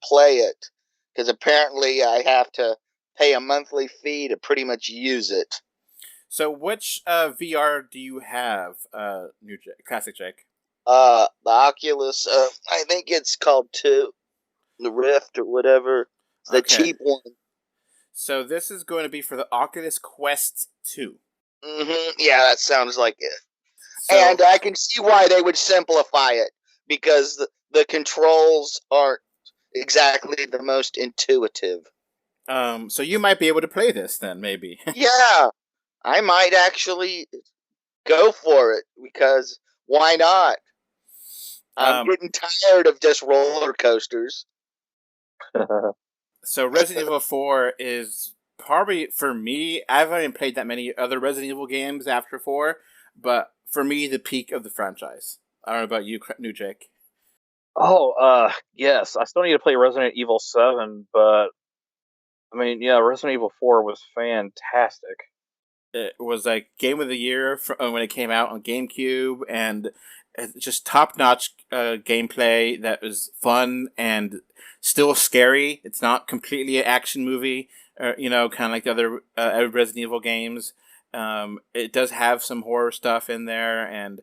play it, because apparently I have to pay a monthly fee to pretty much use it. So which VR do you have, Classic Jake? The Oculus. I think it's called 2, the Rift or whatever. It's the cheap one. So this is going to be for the Oculus Quest 2. Mm-hmm. Yeah, that sounds like it. So, and I can see why they would simplify it, because the controls aren't exactly the most intuitive. So you might be able to play this then, maybe. Yeah, I might actually go for it, because why not? I'm getting tired of just roller coasters. So Resident Evil 4 is probably, for me, I haven't played that many other Resident Evil games after 4, but for me, the peak of the franchise. I don't know about you, New Jake. Oh, yes. I still need to play Resident Evil 7, but I mean, yeah, Resident Evil 4 was fantastic. It was like Game of the Year when it came out on GameCube, and just top-notch gameplay that was fun and still scary. It's not completely an action movie, kind of like the other Resident Evil games. It does have some horror stuff in there, and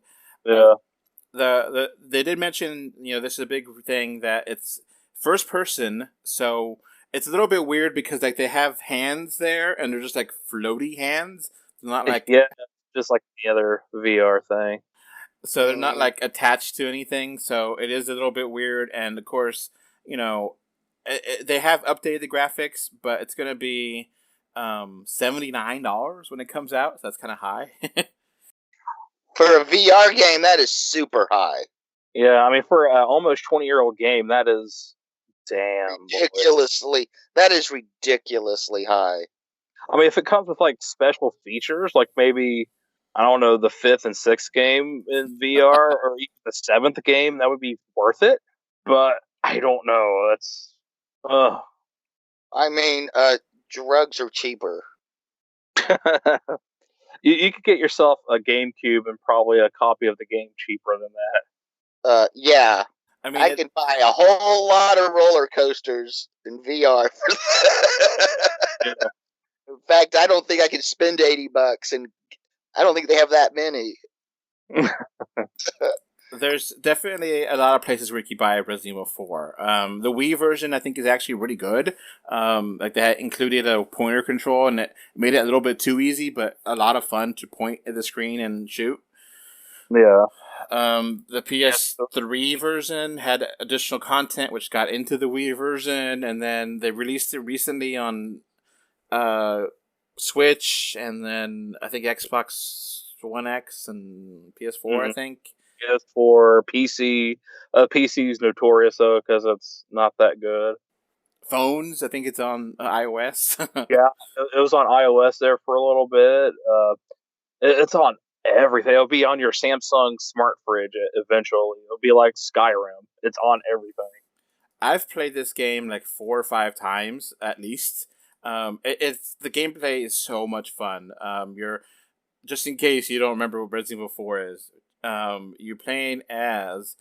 they did mention, this is a big thing, that it's first person, so it's a little bit weird because like they have hands there, and they're just like floaty hands. They're not like just like the other VR thing. So they're not like attached to anything. So it is a little bit weird, and of course, they have updated the graphics, but it's going to be $79 when it comes out. So that's kind of high. For a VR game, that is super high. Yeah, I mean, for an almost 20-year-old game, that is That is ridiculously high. I mean, if it comes with like special features, like maybe, I don't know, the 5th and 6th game in VR or even the 7th game, that would be worth it. But I don't know. That's I mean, drugs are cheaper. You could get yourself a GameCube and probably a copy of the game cheaper than that. Yeah. I mean, I can buy a whole lot of roller coasters in VR. Yeah. In fact, I don't think I can spend $80, and I don't think they have that many. There's definitely a lot of places where you can buy Resident Evil 4. The Wii version, I think, is actually really good. Like they included a pointer control, and it made it a little bit too easy, but a lot of fun to point at the screen and shoot. Yeah. The PS3 version had additional content, which got into the Wii version, and then they released it recently on Switch, and then I think Xbox One X and PS4, I think. PS4, PC. PC is notorious, though, because it's not that good. Phones, I think it's on iOS. Yeah, it was on iOS there for a little bit. It's on everything. It'll be on your Samsung smart fridge eventually. It'll be like Skyrim. It's on everything. I've played this game like 4 or 5 times at least. It's the gameplay is so much fun. You're, just in case you don't remember what Resident Evil 4 is, you're playing as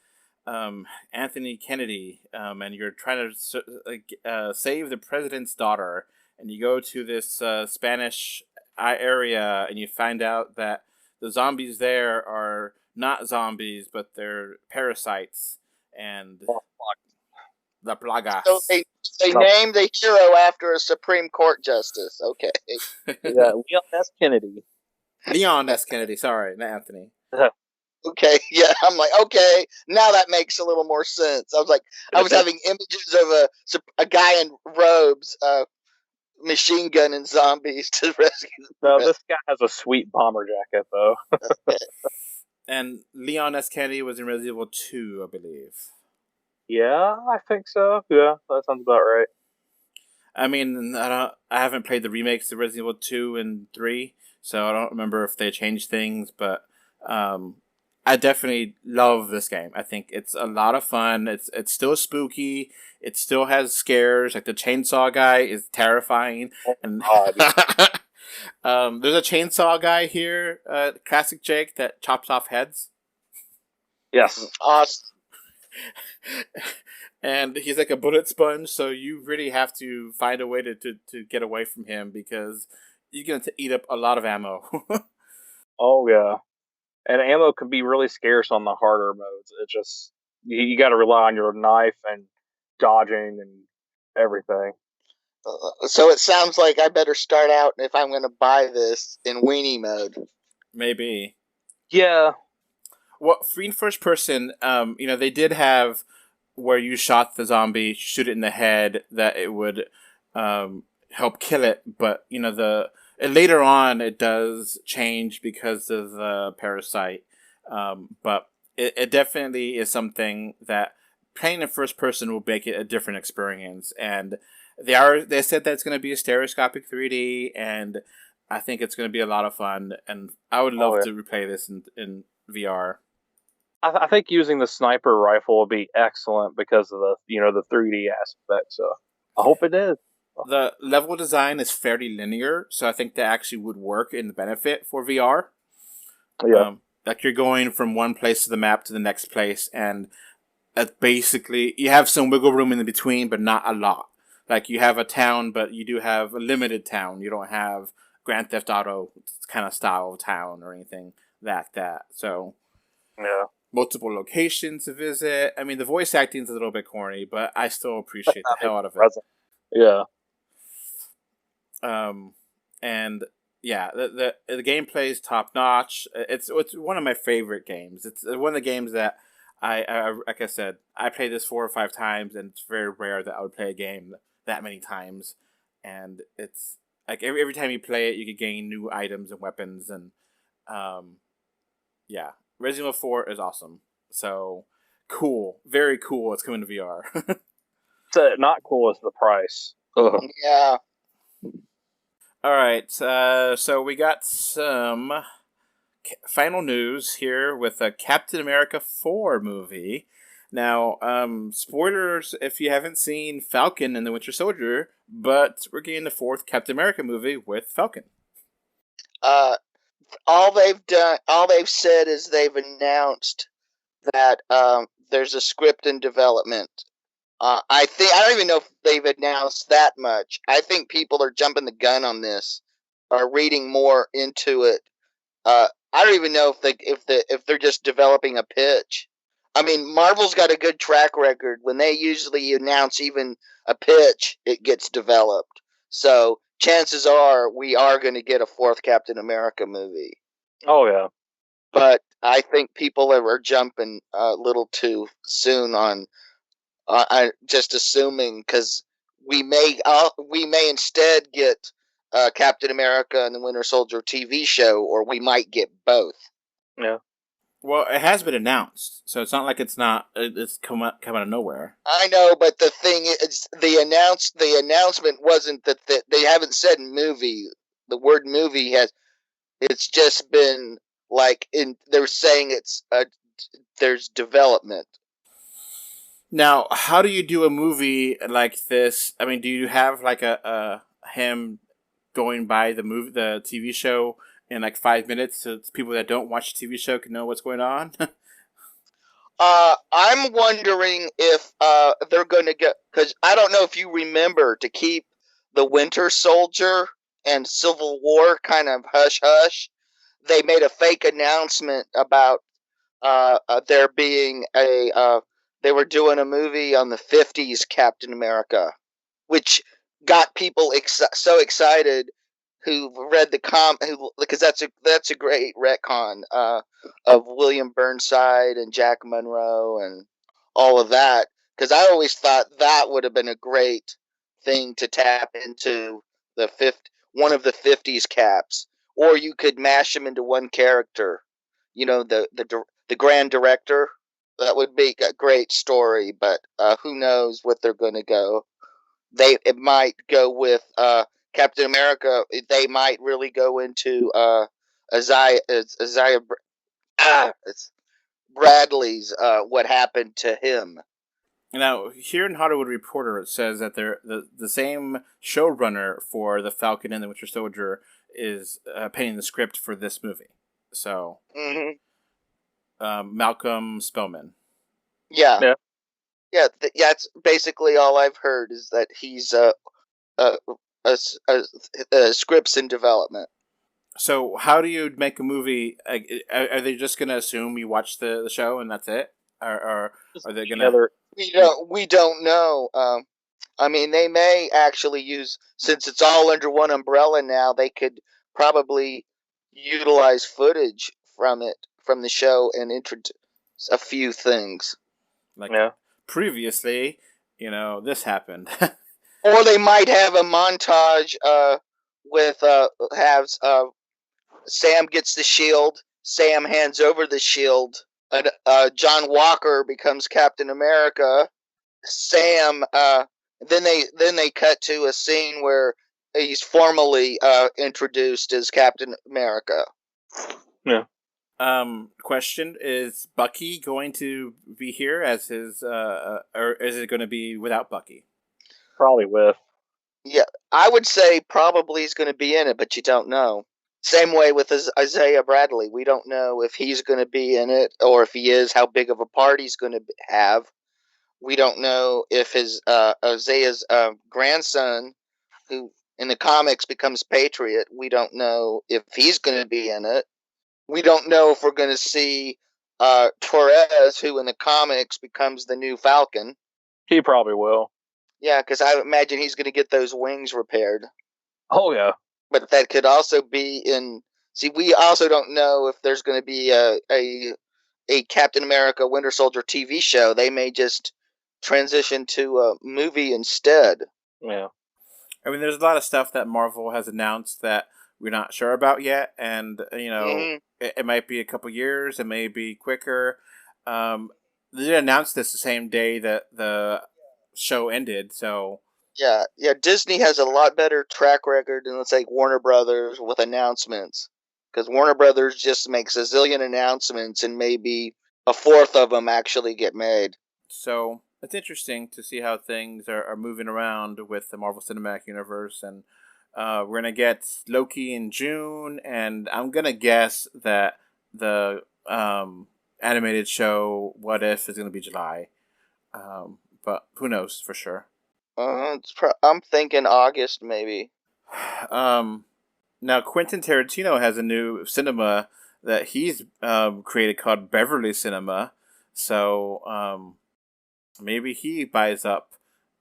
Anthony Kennedy, and you're trying to save the president's daughter. And you go to this Spanish area, and you find out that the zombies there are not zombies, but they're parasites. And the plagas. So they named the hero after a Supreme Court justice. Okay. Yeah, Leon S. Kennedy. Leon S. Kennedy, sorry, not Anthony. Okay, yeah, I'm like, okay, now that makes a little more sense. I was having images of a guy in robes machine gunning zombies to rescue the No, president. this guy has a sweet bomber jacket, though. And Leon S. Kennedy was in Resident Evil 2, I believe. Yeah, I think so. Yeah, that sounds about right. I mean, I haven't played the remakes of Resident Evil 2 and 3, so I don't remember if they changed things, but I definitely love this game. I think it's a lot of fun. It's still spooky. It still has scares. Like the chainsaw guy is terrifying. And there's a chainsaw guy here, Classic Jake, that chops off heads. Yes. Awesome. And he's like a bullet sponge, so you really have to find a way to get away from him because you're going to eat up a lot of ammo. Oh, yeah. And ammo can be really scarce on the harder modes. It just, you got to rely on your knife and dodging and everything. So it sounds like I better start out, if I'm going to buy this, in weenie mode. Maybe. Yeah. Well, free first person, they did have where you shot the zombie, shoot it in the head, that it would help kill it. But, later on it does change because of the parasite. But it definitely is something that playing in first person will make it a different experience. And they said that it's going to be a stereoscopic 3D, and I think it's going to be a lot of fun. And I would love to replay this in VR. I think using the sniper rifle will be excellent because of the 3D aspect. So I hope it is. The level design is fairly linear, so I think that actually would work in the benefit for VR. Yeah. Like you're going from one place of the map to the next place, and basically you have some wiggle room in between, but not a lot. Like you have a town, but you do have a limited town. You don't have Grand Theft Auto kind of style of town or anything like that. So yeah. Multiple locations to visit. I mean, the voice acting is a little bit corny, but I still appreciate the hell out of it. Yeah. And yeah, the gameplay is top notch. It's one of my favorite games. It's one of the games that I like I said, I played this 4 or 5 times, and it's very rare that I would play a game that many times. And it's like every time you play it, you can gain new items and weapons, and yeah. Resident Evil 4 is awesome. So, cool. Very cool. It's coming to VR. So not cool is the price. Ugh. Yeah. All right. So we got some final news here with a Captain America 4 movie. Now, spoilers if you haven't seen Falcon and the Winter Soldier, but we're getting the 4th Captain America movie with Falcon. All they've said is they've announced that there's a script in development. I don't even know if they've announced that much. I think people are jumping the gun on this, are reading more into it. I don't even know if they're just developing a pitch. I mean, Marvel's got a good track record. When they usually announce even a pitch, it gets developed. So chances are we are going to get a 4th Captain America movie. Oh, yeah. But I think people are jumping a little too soon on just assuming, because we may instead get Captain America and the Winter Soldier TV show, or we might get both. Yeah. Well, it has been announced, so it's not like it's come out of nowhere. I know, but the thing is, the announcement wasn't that they haven't said movie. The word movie it's just been like they're saying there's development. Now, how do you do a movie like this? I mean, do you have like a him going by the TV show in like 5 minutes, so people that don't watch the TV show can know what's going on? I'm wondering if they're going to get, because I don't know if you remember, to keep the Winter Soldier and Civil War kind of hush hush, they made a fake announcement about there being they were doing a movie on the 50s Captain America, which got people so excited who read because that's a great retcon of William Burnside and Jack Monroe and all of that, because I always thought that would have been a great thing to tap into one of the 50s Caps, or you could mash them into one character. The Grand Director. That would be a great story, but who knows what they're going to go. It might go with Captain America. They might really go into Isaiah Bradley's what happened to him. Now, here in Hollywood Reporter, it says that the same showrunner for The Falcon and the Winter Soldier is penning the script for this movie. So, Malcolm Spellman. Yeah. That's basically all I've heard is that he's scripts in development. So, how do you make a movie? Are they just going to assume you watch the show and that's it, or are they going to? We don't know. I mean, they may actually use, since it's all under one umbrella now, they could probably utilize footage from the show and introduce a few things. Previously, this happened. Or they might have a montage with Sam gets the shield, Sam hands over the shield, John Walker becomes Captain America. Sam, then they cut to a scene where he's formally introduced as Captain America. Yeah. Question: is Bucky going to be here as his, or is it going to be without Bucky? Probably with. Yeah, I would say probably he's going to be in it, but you don't know. Same way with Isaiah Bradley. We don't know if he's going to be in it, or if he is, how big of a part he's going to have. We don't know if Isaiah's grandson, who in the comics becomes Patriot, we don't know if he's going to be in it. We don't know if we're going to see Torres, who in the comics becomes the new Falcon. He probably will. Yeah, because I imagine he's going to get those wings repaired. Oh, yeah. But that could also be in... See, we also don't know if there's going to be a Captain America Winter Soldier TV show. They may just transition to a movie instead. Yeah. I mean, there's a lot of stuff that Marvel has announced that we're not sure about yet, and it might be a couple years, it may be quicker. They announced this the same day that the show ended, so yeah. Disney has a lot better track record than, let's say, Warner Brothers with announcements, because Warner Brothers just makes a zillion announcements and maybe a fourth of them actually get made. So it's interesting to see how things are moving around with the Marvel Cinematic Universe, and we're going to get Loki in June, and I'm going to guess that the animated show What If is going to be July. But who knows for sure. I'm thinking August, maybe. Now, Quentin Tarantino has a new cinema that he's created called Beverly Cinema. So maybe he buys up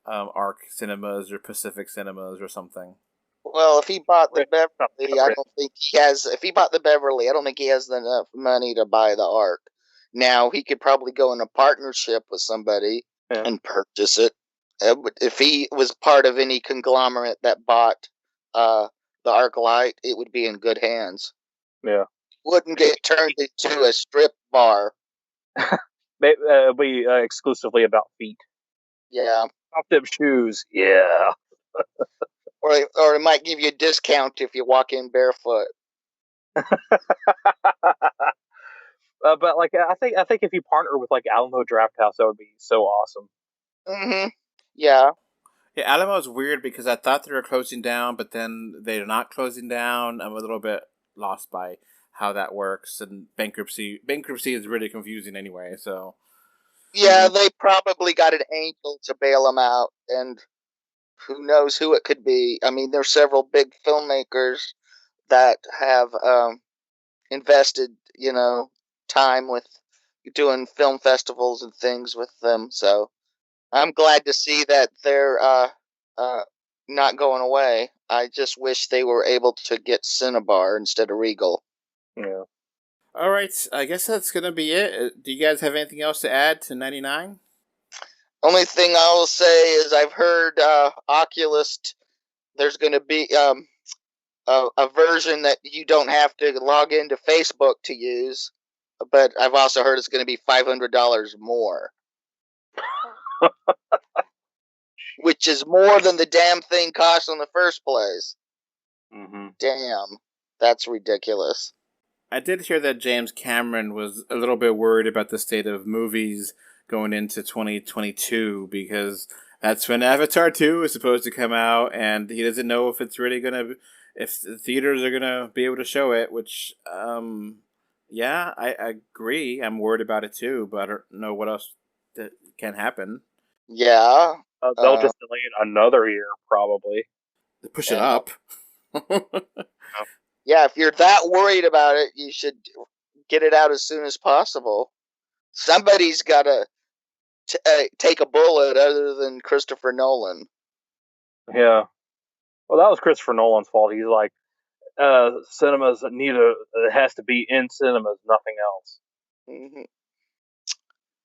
Arc Cinemas or Pacific Cinemas or something. Well, if he bought the Beverly, I don't think he has. If he bought the Beverly, I don't think he has enough money to buy the Arc. Now, he could probably go in a partnership with somebody and purchase it. If he was part of any conglomerate that bought the Arclight, it would be in good hands. Yeah. Wouldn't get turned into a strip bar. It'll be exclusively about feet. Yeah. Off them shoes. Yeah. Or it might give you a discount if you walk in barefoot. But I think if you partner with Alamo Drafthouse, that would be so awesome. Mm-hmm. Yeah. Yeah, Alamo's weird because I thought they were closing down, but then they're not closing down. I'm a little bit lost by how that works, and bankruptcy is really confusing anyway. So yeah, they probably got an angel to bail them out, and who knows who it could be. I mean, there's several big filmmakers that have invested, time with doing film festivals and things with them. So I'm glad to see that they're not going away. I just wish they were able to get Cinnabar instead of Regal. Yeah. All right, I guess that's going to be it. Do you guys have anything else to add to 99? Only thing I will say is I've heard Oculus there's going to be a version that you don't have to log into Facebook to use, but I've also heard it's going to be $500 more. Which is more than the damn thing cost in the first place. Mm-hmm. Damn. That's ridiculous. I did hear that James Cameron was a little bit worried about the state of movies going into 2022 because that's when Avatar 2 is supposed to come out, and he doesn't know if it's really if the theaters are gonna be able to show it, which, yeah, I agree. I'm worried about it too, but I don't know what else that can happen. Yeah. They'll just delay it another year, probably. Push it up. Yeah, if you're that worried about it, you should get it out as soon as possible. Somebody's got to take a bullet other than Christopher Nolan. Yeah. Well, that was Christopher Nolan's fault. He's like, cinemas it has to be in cinemas, nothing else. Mm-hmm.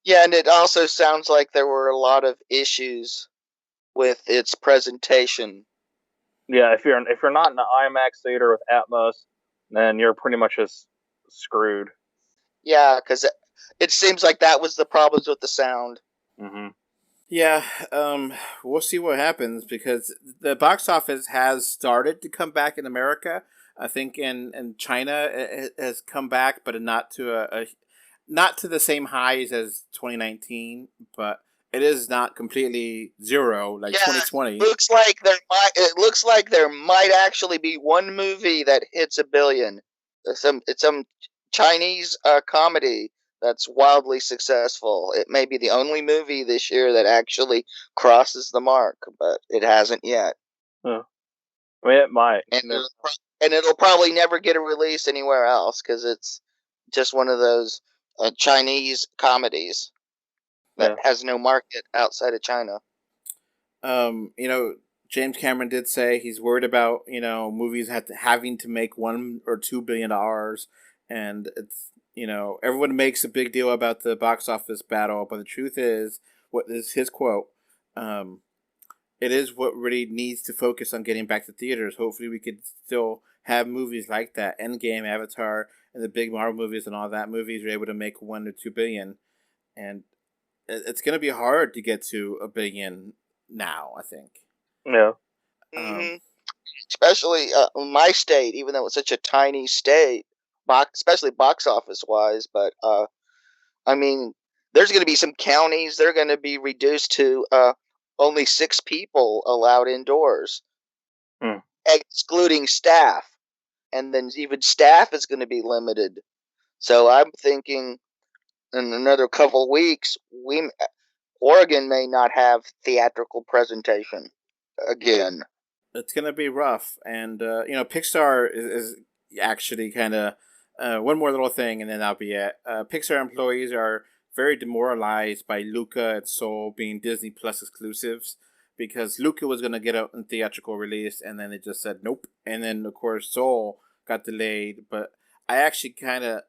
Yeah, and it also sounds like there were a lot of issues with its presentation. Yeah, if you're not in an IMAX theater with Atmos, then you're pretty much just screwed. Yeah, because it seems like that was the problems with the sound. Mm-hmm. Yeah, we'll see what happens because the box office has started to come back in America. I think in China it has come back, but not to not to the same highs as 2019, but it is not completely zero like 2020. It looks like there might actually be one movie that hits $1 billion. It's some Chinese comedy that's wildly successful. It may be the only movie this year that actually crosses the mark, but it hasn't yet. Huh. I mean, it might. And it'll probably never get a release anywhere else because it's just one of those Chinese comedies that has no market outside of China. James Cameron did say he's worried about, movies having to make $1 or $2 billion, and it's, everyone makes a big deal about the box office battle, but the truth is, what is his quote? It is what really needs to focus on getting back to theaters. Hopefully, we could still have movies like that, Endgame, Avatar, and the big Marvel movies and all that. Movies are able to make $1 to $2 billion, and it's going to be hard to get to $1 billion now, I think. Yeah. Especially my state, even though it's such a tiny state, especially box office wise. But I mean, there's going to be some counties they're going to be reduced to only 6 people allowed indoors, excluding staff, and then even staff is going to be limited. So I'm thinking in another couple of weeks, Oregon may not have theatrical presentation again. It's going to be rough. And, Pixar is actually kind of one more little thing, and then that'll be it. Pixar employees are very demoralized by Luca and Soul being Disney Plus exclusives because Luca was going to get a theatrical release, and then they just said nope. And then, of course, Soul got delayed. But I actually kind of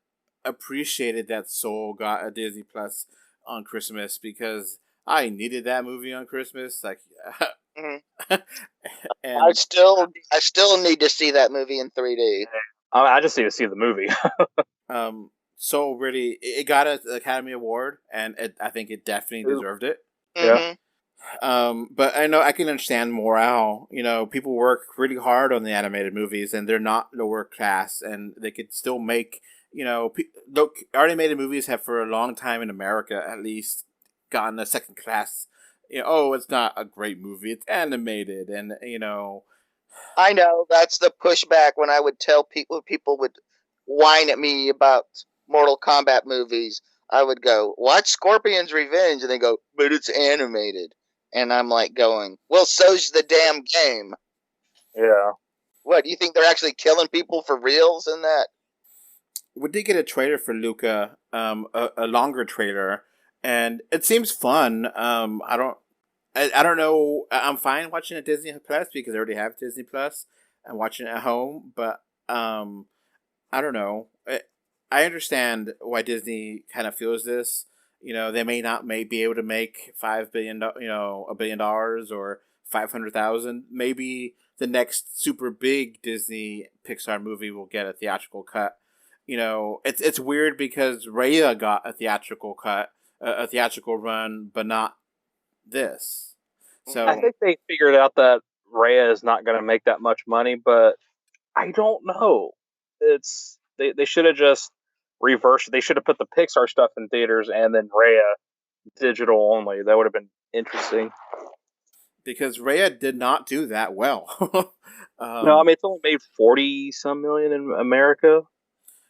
appreciated that Soul got a Disney Plus on Christmas because I needed that movie on Christmas. Like, and I still need to see that movie in 3D. I just need to see the movie. So really, it got an Academy Award, and I think it definitely deserved it. Yeah. But I know I can understand morale. People work really hard on the animated movies, and they're not lower class, and they could still make. Look, animated movies have for a long time in America, at least, gotten a second class. It's not a great movie. It's animated, and I know that's the pushback when I would tell people would whine at me about Mortal Kombat movies. I would go, watch Scorpion's Revenge, and they go, but it's animated. And I'm like going, well, so's the damn game. Yeah. What, do you think they're actually killing people for reals in that? We did get a trailer for Luca, a longer trailer, and it seems fun. I don't know. I'm fine watching it Disney Plus because I already have Disney Plus and watching it at home. But I don't know. I understand why Disney kind of feels this. They may not be able to make $5 billion, $1 billion or 500,000. Maybe the next super big Disney Pixar movie will get a theatrical cut. It's weird because Raya got a theatrical cut, a theatrical run, but not this. So I think they figured out that Raya is not going to make that much money, but I don't know. They should have just reversed. They should have put the Pixar stuff in theaters and then Raya digital only. That would have been interesting. Because Raya did not do that well. No, I mean it's only made 40-some million in America.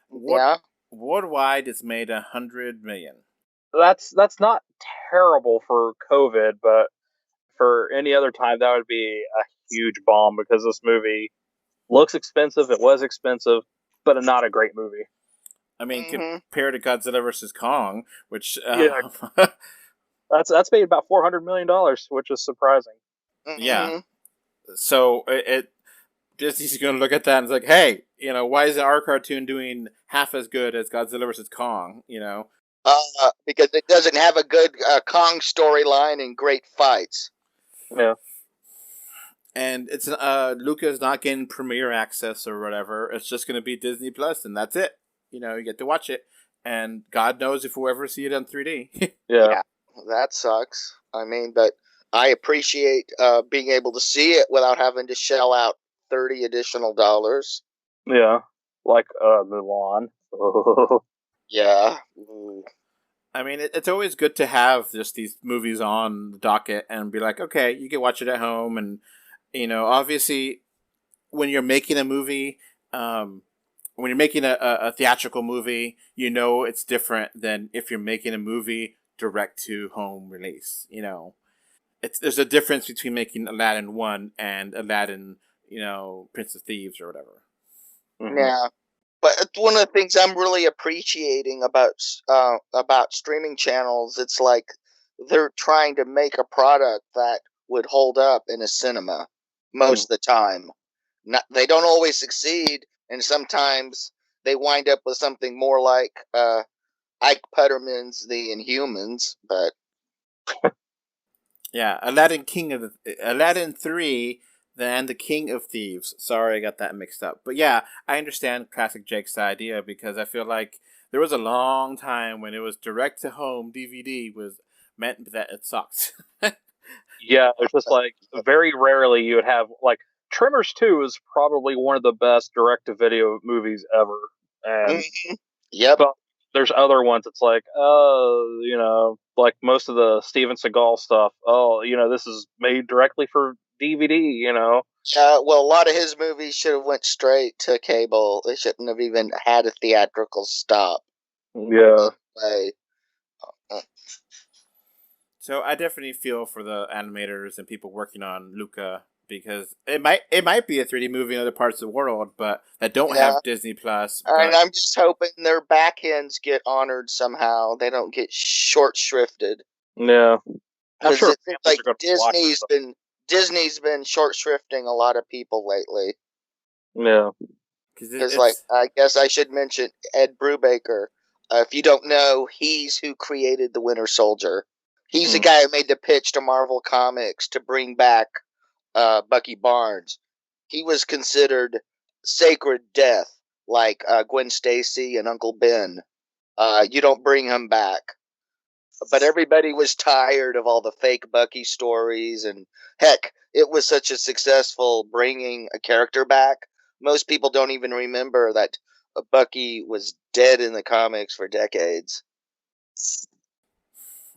Worldwide, it's made $100 million. That's not terrible for COVID, but for any other time, that would be a huge bomb because this movie looks expensive. It was expensive, but not a great movie. I mean, compared to Godzilla vs. Kong, which that's made about $400 million, which is surprising. Yeah. So Disney's going to look at that and it's like, hey, why is our cartoon doing half as good as Godzilla vs. Kong? Because it doesn't have a good Kong storyline and great fights. Yeah. And it's Luca's not getting premiere access or whatever. It's just going to be Disney Plus, and that's it. You get to watch it, and God knows if we'll ever see it on 3D. Yeah, that sucks. I mean, but I appreciate being able to see it without having to shell out $30 additional. Yeah, like Mulan. Yeah. I mean, it's always good to have just these movies on the docket and be like, okay, you can watch it at home. And, obviously, when you're making a movie, when you're making a theatrical movie, it's different than if you're making a movie direct to home release. There's a difference between making Aladdin 1 and Aladdin, Prince of Thieves or whatever. Mm-hmm. Yeah. But one of the things I'm really appreciating about streaming channels, it's like they're trying to make a product that would hold up in a cinema most of the time. They don't always succeed, and sometimes they wind up with something more like Ike Putterman's The Inhumans. But yeah, Aladdin 3. And the King of Thieves. Sorry, I got that mixed up. But yeah, I understand Classic Jake's idea because I feel like there was a long time when it was direct-to-home DVD was meant that it sucked. Yeah, it's just like very rarely you would have like Tremors 2 is probably one of the best direct-to-video movies ever. And yep. But there's other ones. It's like, like most of the Steven Seagal stuff. This is made directly for DVD, well, a lot of his movies should have went straight to cable. They shouldn't have even had a theatrical stop. Yeah. So I definitely feel for the animators and people working on Luca because it might be a 3D movie in other parts of the world, but that don't have Disney Plus. And I'm just hoping their back ends get honored somehow. They don't get short shrifted. Yeah. I'm sure it seems like Disney's been short shrifting a lot of people lately. Yeah. Because, I guess I should mention Ed Brubaker. If you don't know, he's who created the Winter Soldier. He's the guy who made the pitch to Marvel Comics to bring back Bucky Barnes. He was considered sacred death, like Gwen Stacy and Uncle Ben. You don't bring him back. But everybody was tired of all the fake Bucky stories, and heck, it was such a successful bringing a character back. Most people don't even remember that Bucky was dead in the comics for decades.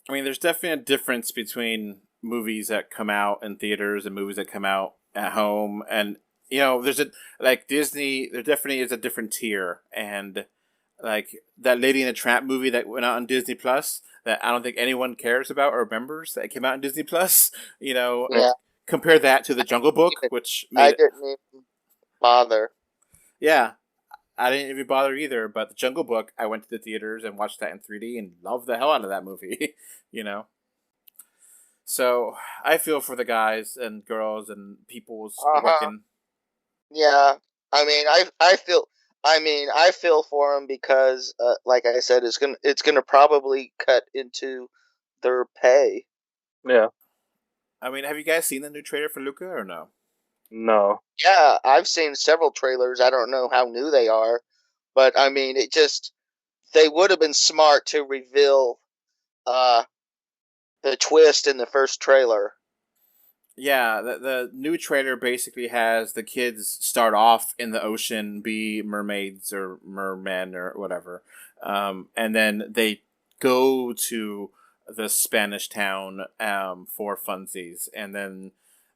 I mean, there's definitely a difference between movies that come out in theaters and movies that come out at home, and there's Disney. There definitely is a different tier, and like that Lady and the Tramp movie that went out on Disney Plus. That I don't think anyone cares about or remembers that came out in Disney Plus. Compare that to the Jungle Book, which I didn't even bother. Yeah, I didn't even bother either. But the Jungle Book, I went to the theaters and watched that in 3D and loved the hell out of that movie. So I feel for the guys and girls and people's working. Yeah, I mean, I feel for them because, like I said, it's gonna probably cut into their pay. Yeah. I mean, have you guys seen the new trailer for Luca or no? No. Yeah, I've seen several trailers. I don't know how new they are, but I mean, they would have been smart to reveal uh, the twist in the first trailer. Yeah, the new trailer basically has the kids start off in the ocean, be mermaids or mermen or whatever, and then they go to the Spanish town for funsies, and then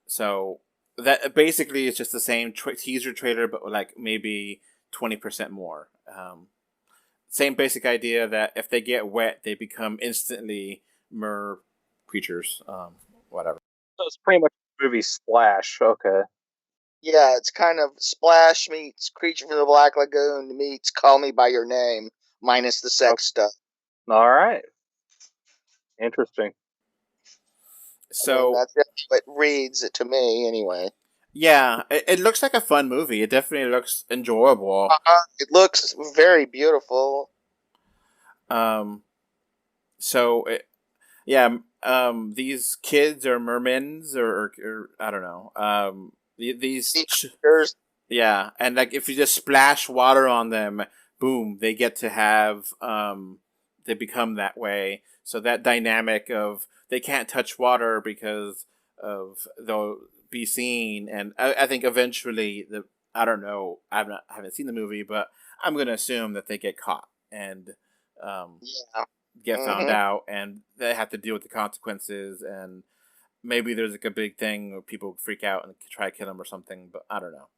so that basically is just the same teaser trailer, but like maybe 20% more. Same basic idea that if they get wet, they become instantly mer creatures. Whatever. So it's pretty much the movie Splash. Okay. Yeah, it's kind of Splash meets Creature from the Black Lagoon meets Call Me by Your Name, minus the sex stuff. All right. Interesting. So that's what it reads to me, anyway. Yeah, it looks like a fun movie. It definitely looks enjoyable. It looks very beautiful. So these kids are mermens or I don't know. These yeah, and like if you just splash water on them, boom, they get to have they become that way. So that dynamic of they can't touch water because of they'll be seen, and I think eventually I don't know, I haven't seen the movie, but I'm gonna assume that they get caught and get found out, and they have to deal with the consequences, and maybe there's like a big thing where people freak out and try to kill them or something, but I don't know.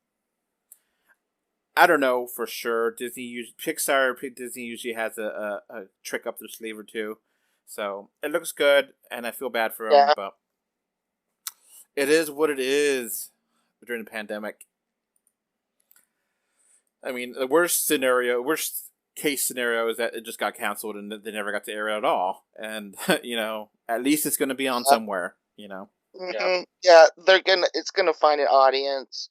I don't know for sure. Disney usually has a trick up their sleeve or two, so it looks good, and I feel bad for them, but it is what it is during the pandemic. I mean, the worst case scenario is that it just got canceled and they never got to air it at all, and at least it's going to be on somewhere. Yeah, it's gonna find an audience.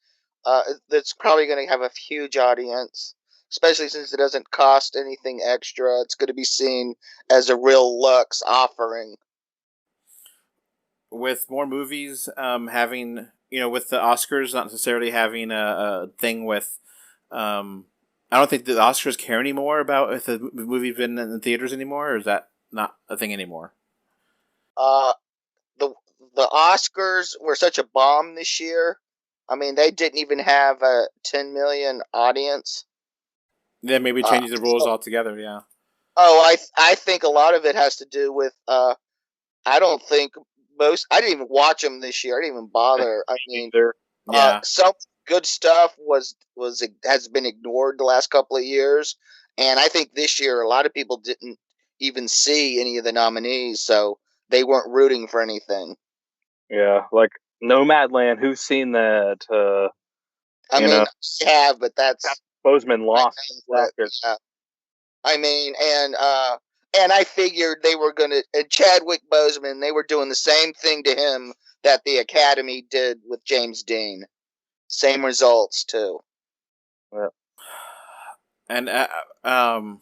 That's probably gonna have a huge audience, especially since it doesn't cost anything extra. It's gonna be seen as a real luxe offering. With more movies having, with the Oscars not necessarily having a thing with, I don't think the Oscars care anymore about if the movie's been in the theaters anymore, or is that not a thing anymore? The Oscars were such a bomb this year. I mean, they didn't even have a 10 million audience. Yeah, maybe changes the rules altogether. Yeah. Oh, I think a lot of it has to do with I don't think I didn't even watch them this year. I didn't even bother. I mean, some good stuff has been ignored the last couple of years, and I think this year a lot of people didn't even see any of the nominees, so they weren't rooting for anything. Yeah, like Nomadland. Who's seen that? I mean, I have, but that's Boseman lost last year. Yeah. I mean, and I figured they were gonna Chadwick Boseman. They were doing the same thing to him that the Academy did with James Dean. Same results too. Yeah. And all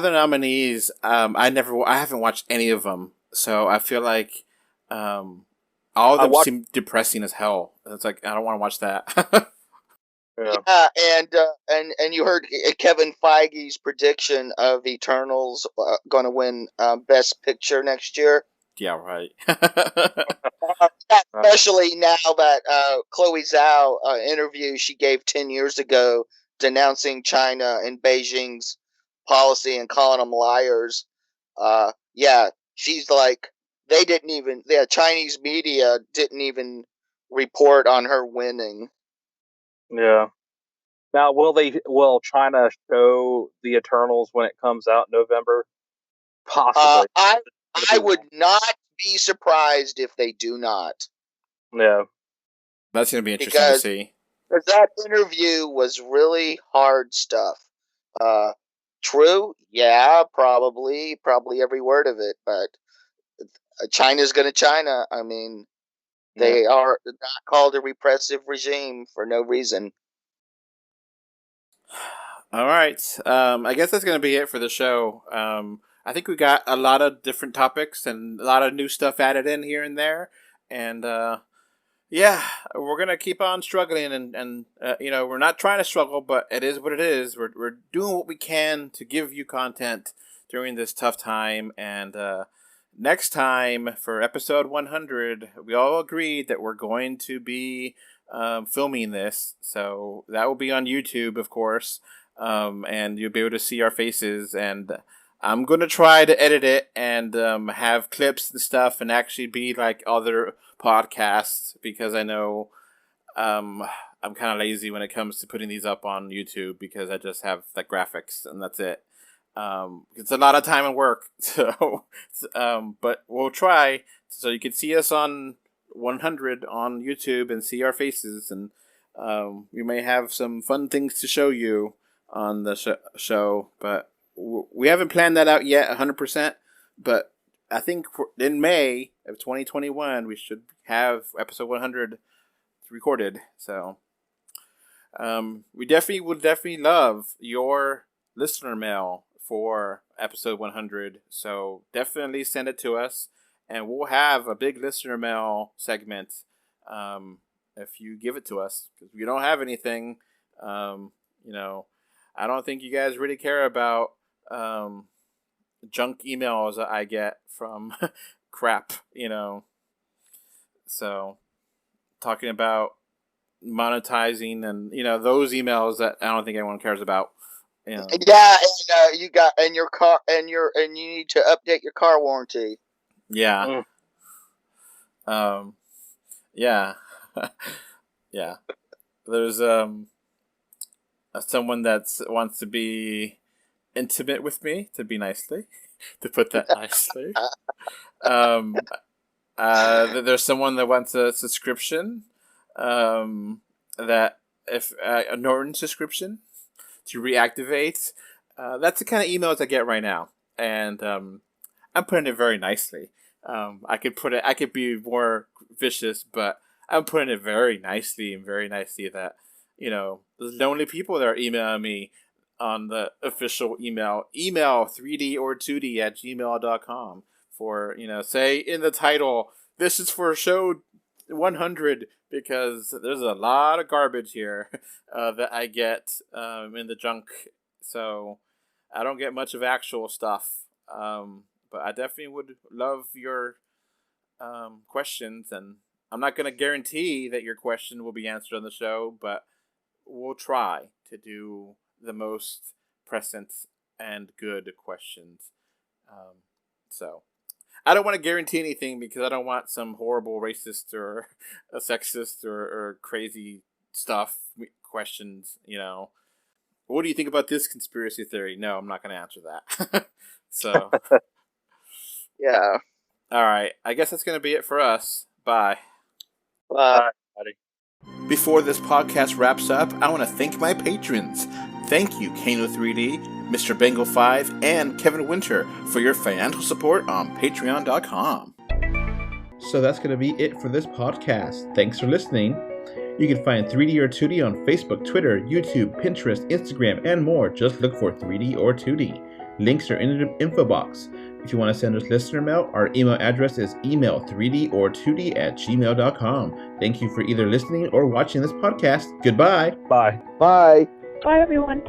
the nominees. I haven't watched any of them, so I feel like all of them seem depressing as hell. It's like I don't want to watch that. Yeah, and you heard Kevin Feige's prediction of Eternals going to win Best Picture next year. Yeah, right. Especially now that Chloe Zhao interview she gave 10 years ago denouncing China and Beijing's policy and calling them liars. She's like, Chinese media didn't even report on her winning. Yeah. Now, will China show the Eternals when it comes out in November? Possibly. I would not be surprised if they do not. Yeah. That's going to be interesting to see. Because that interview was really hard stuff. True? Yeah, probably every word of it. But China's going to China. I mean, they are not called a repressive regime for no reason. All right. I guess that's going to be it for the show. I think we got a lot of different topics and a lot of new stuff added in here and there. And Yeah, we're going to keep on struggling, and we're not trying to struggle, but it is what it is. We're doing what we can to give you content during this tough time, and next time for episode 100, we all agreed that we're going to be filming this, so that will be on YouTube, of course, and you'll be able to see our faces, and I'm going to try to edit it and have clips and stuff and actually be like other podcasts, because I know I'm kind of lazy when it comes to putting these up on YouTube, because I just have the graphics and that's it. It's a lot of time and work, so but we'll try so you can see us on 100 on YouTube and see our faces, and we may have some fun things to show you on the show, but we haven't planned that out yet 100%, but I think in May of 2021 we should have episode 100 recorded. So we would definitely love your listener mail for episode 100. So definitely send it to us, and we'll have a big listener mail segment if you give it to us, because we don't have anything. I don't think you guys really care about junk emails that I get from crap, So, talking about monetizing and those emails that I don't think anyone cares about. Yeah, and you your car, and you need to update your car warranty. Yeah. Yeah. Yeah. There's someone that wants to be intimate with me, to put that nicely. There's someone that wants a subscription, that if a Norton subscription to reactivate. That's the kind of emails I get right now, and I'm putting it very nicely. I could be more vicious, but I'm putting it very nicely that there's lonely people that are emailing me on the official email 3D or 2D at gmail.com for, say in the title, this is for show 100, because there's a lot of garbage here that I get in the junk. So I don't get much of actual stuff. But I definitely would love your questions, and I'm not going to guarantee that your question will be answered on the show, but we'll try to do the most present and good questions. So I don't want to guarantee anything, because I don't want some horrible racist or a sexist or crazy stuff questions. What do you think about this conspiracy theory? No, I'm not going to answer that. So yeah. All right. I guess that's going to be it for us. Bye. Bye, buddy. Before this podcast wraps up, I want to thank my patrons. Thank you, Kano3D, Mr. Bengal 5, and Kevin Winter for your financial support on Patreon.com. So that's going to be it for this podcast. Thanks for listening. You can find 3D or 2D on Facebook, Twitter, YouTube, Pinterest, Instagram, and more. Just look for 3D or 2D. Links are in the info box. If you want to send us listener mail, our email address is email3dortwo2d at gmail.com. Thank you for either listening or watching this podcast. Goodbye. Bye. Bye. Bye, everyone.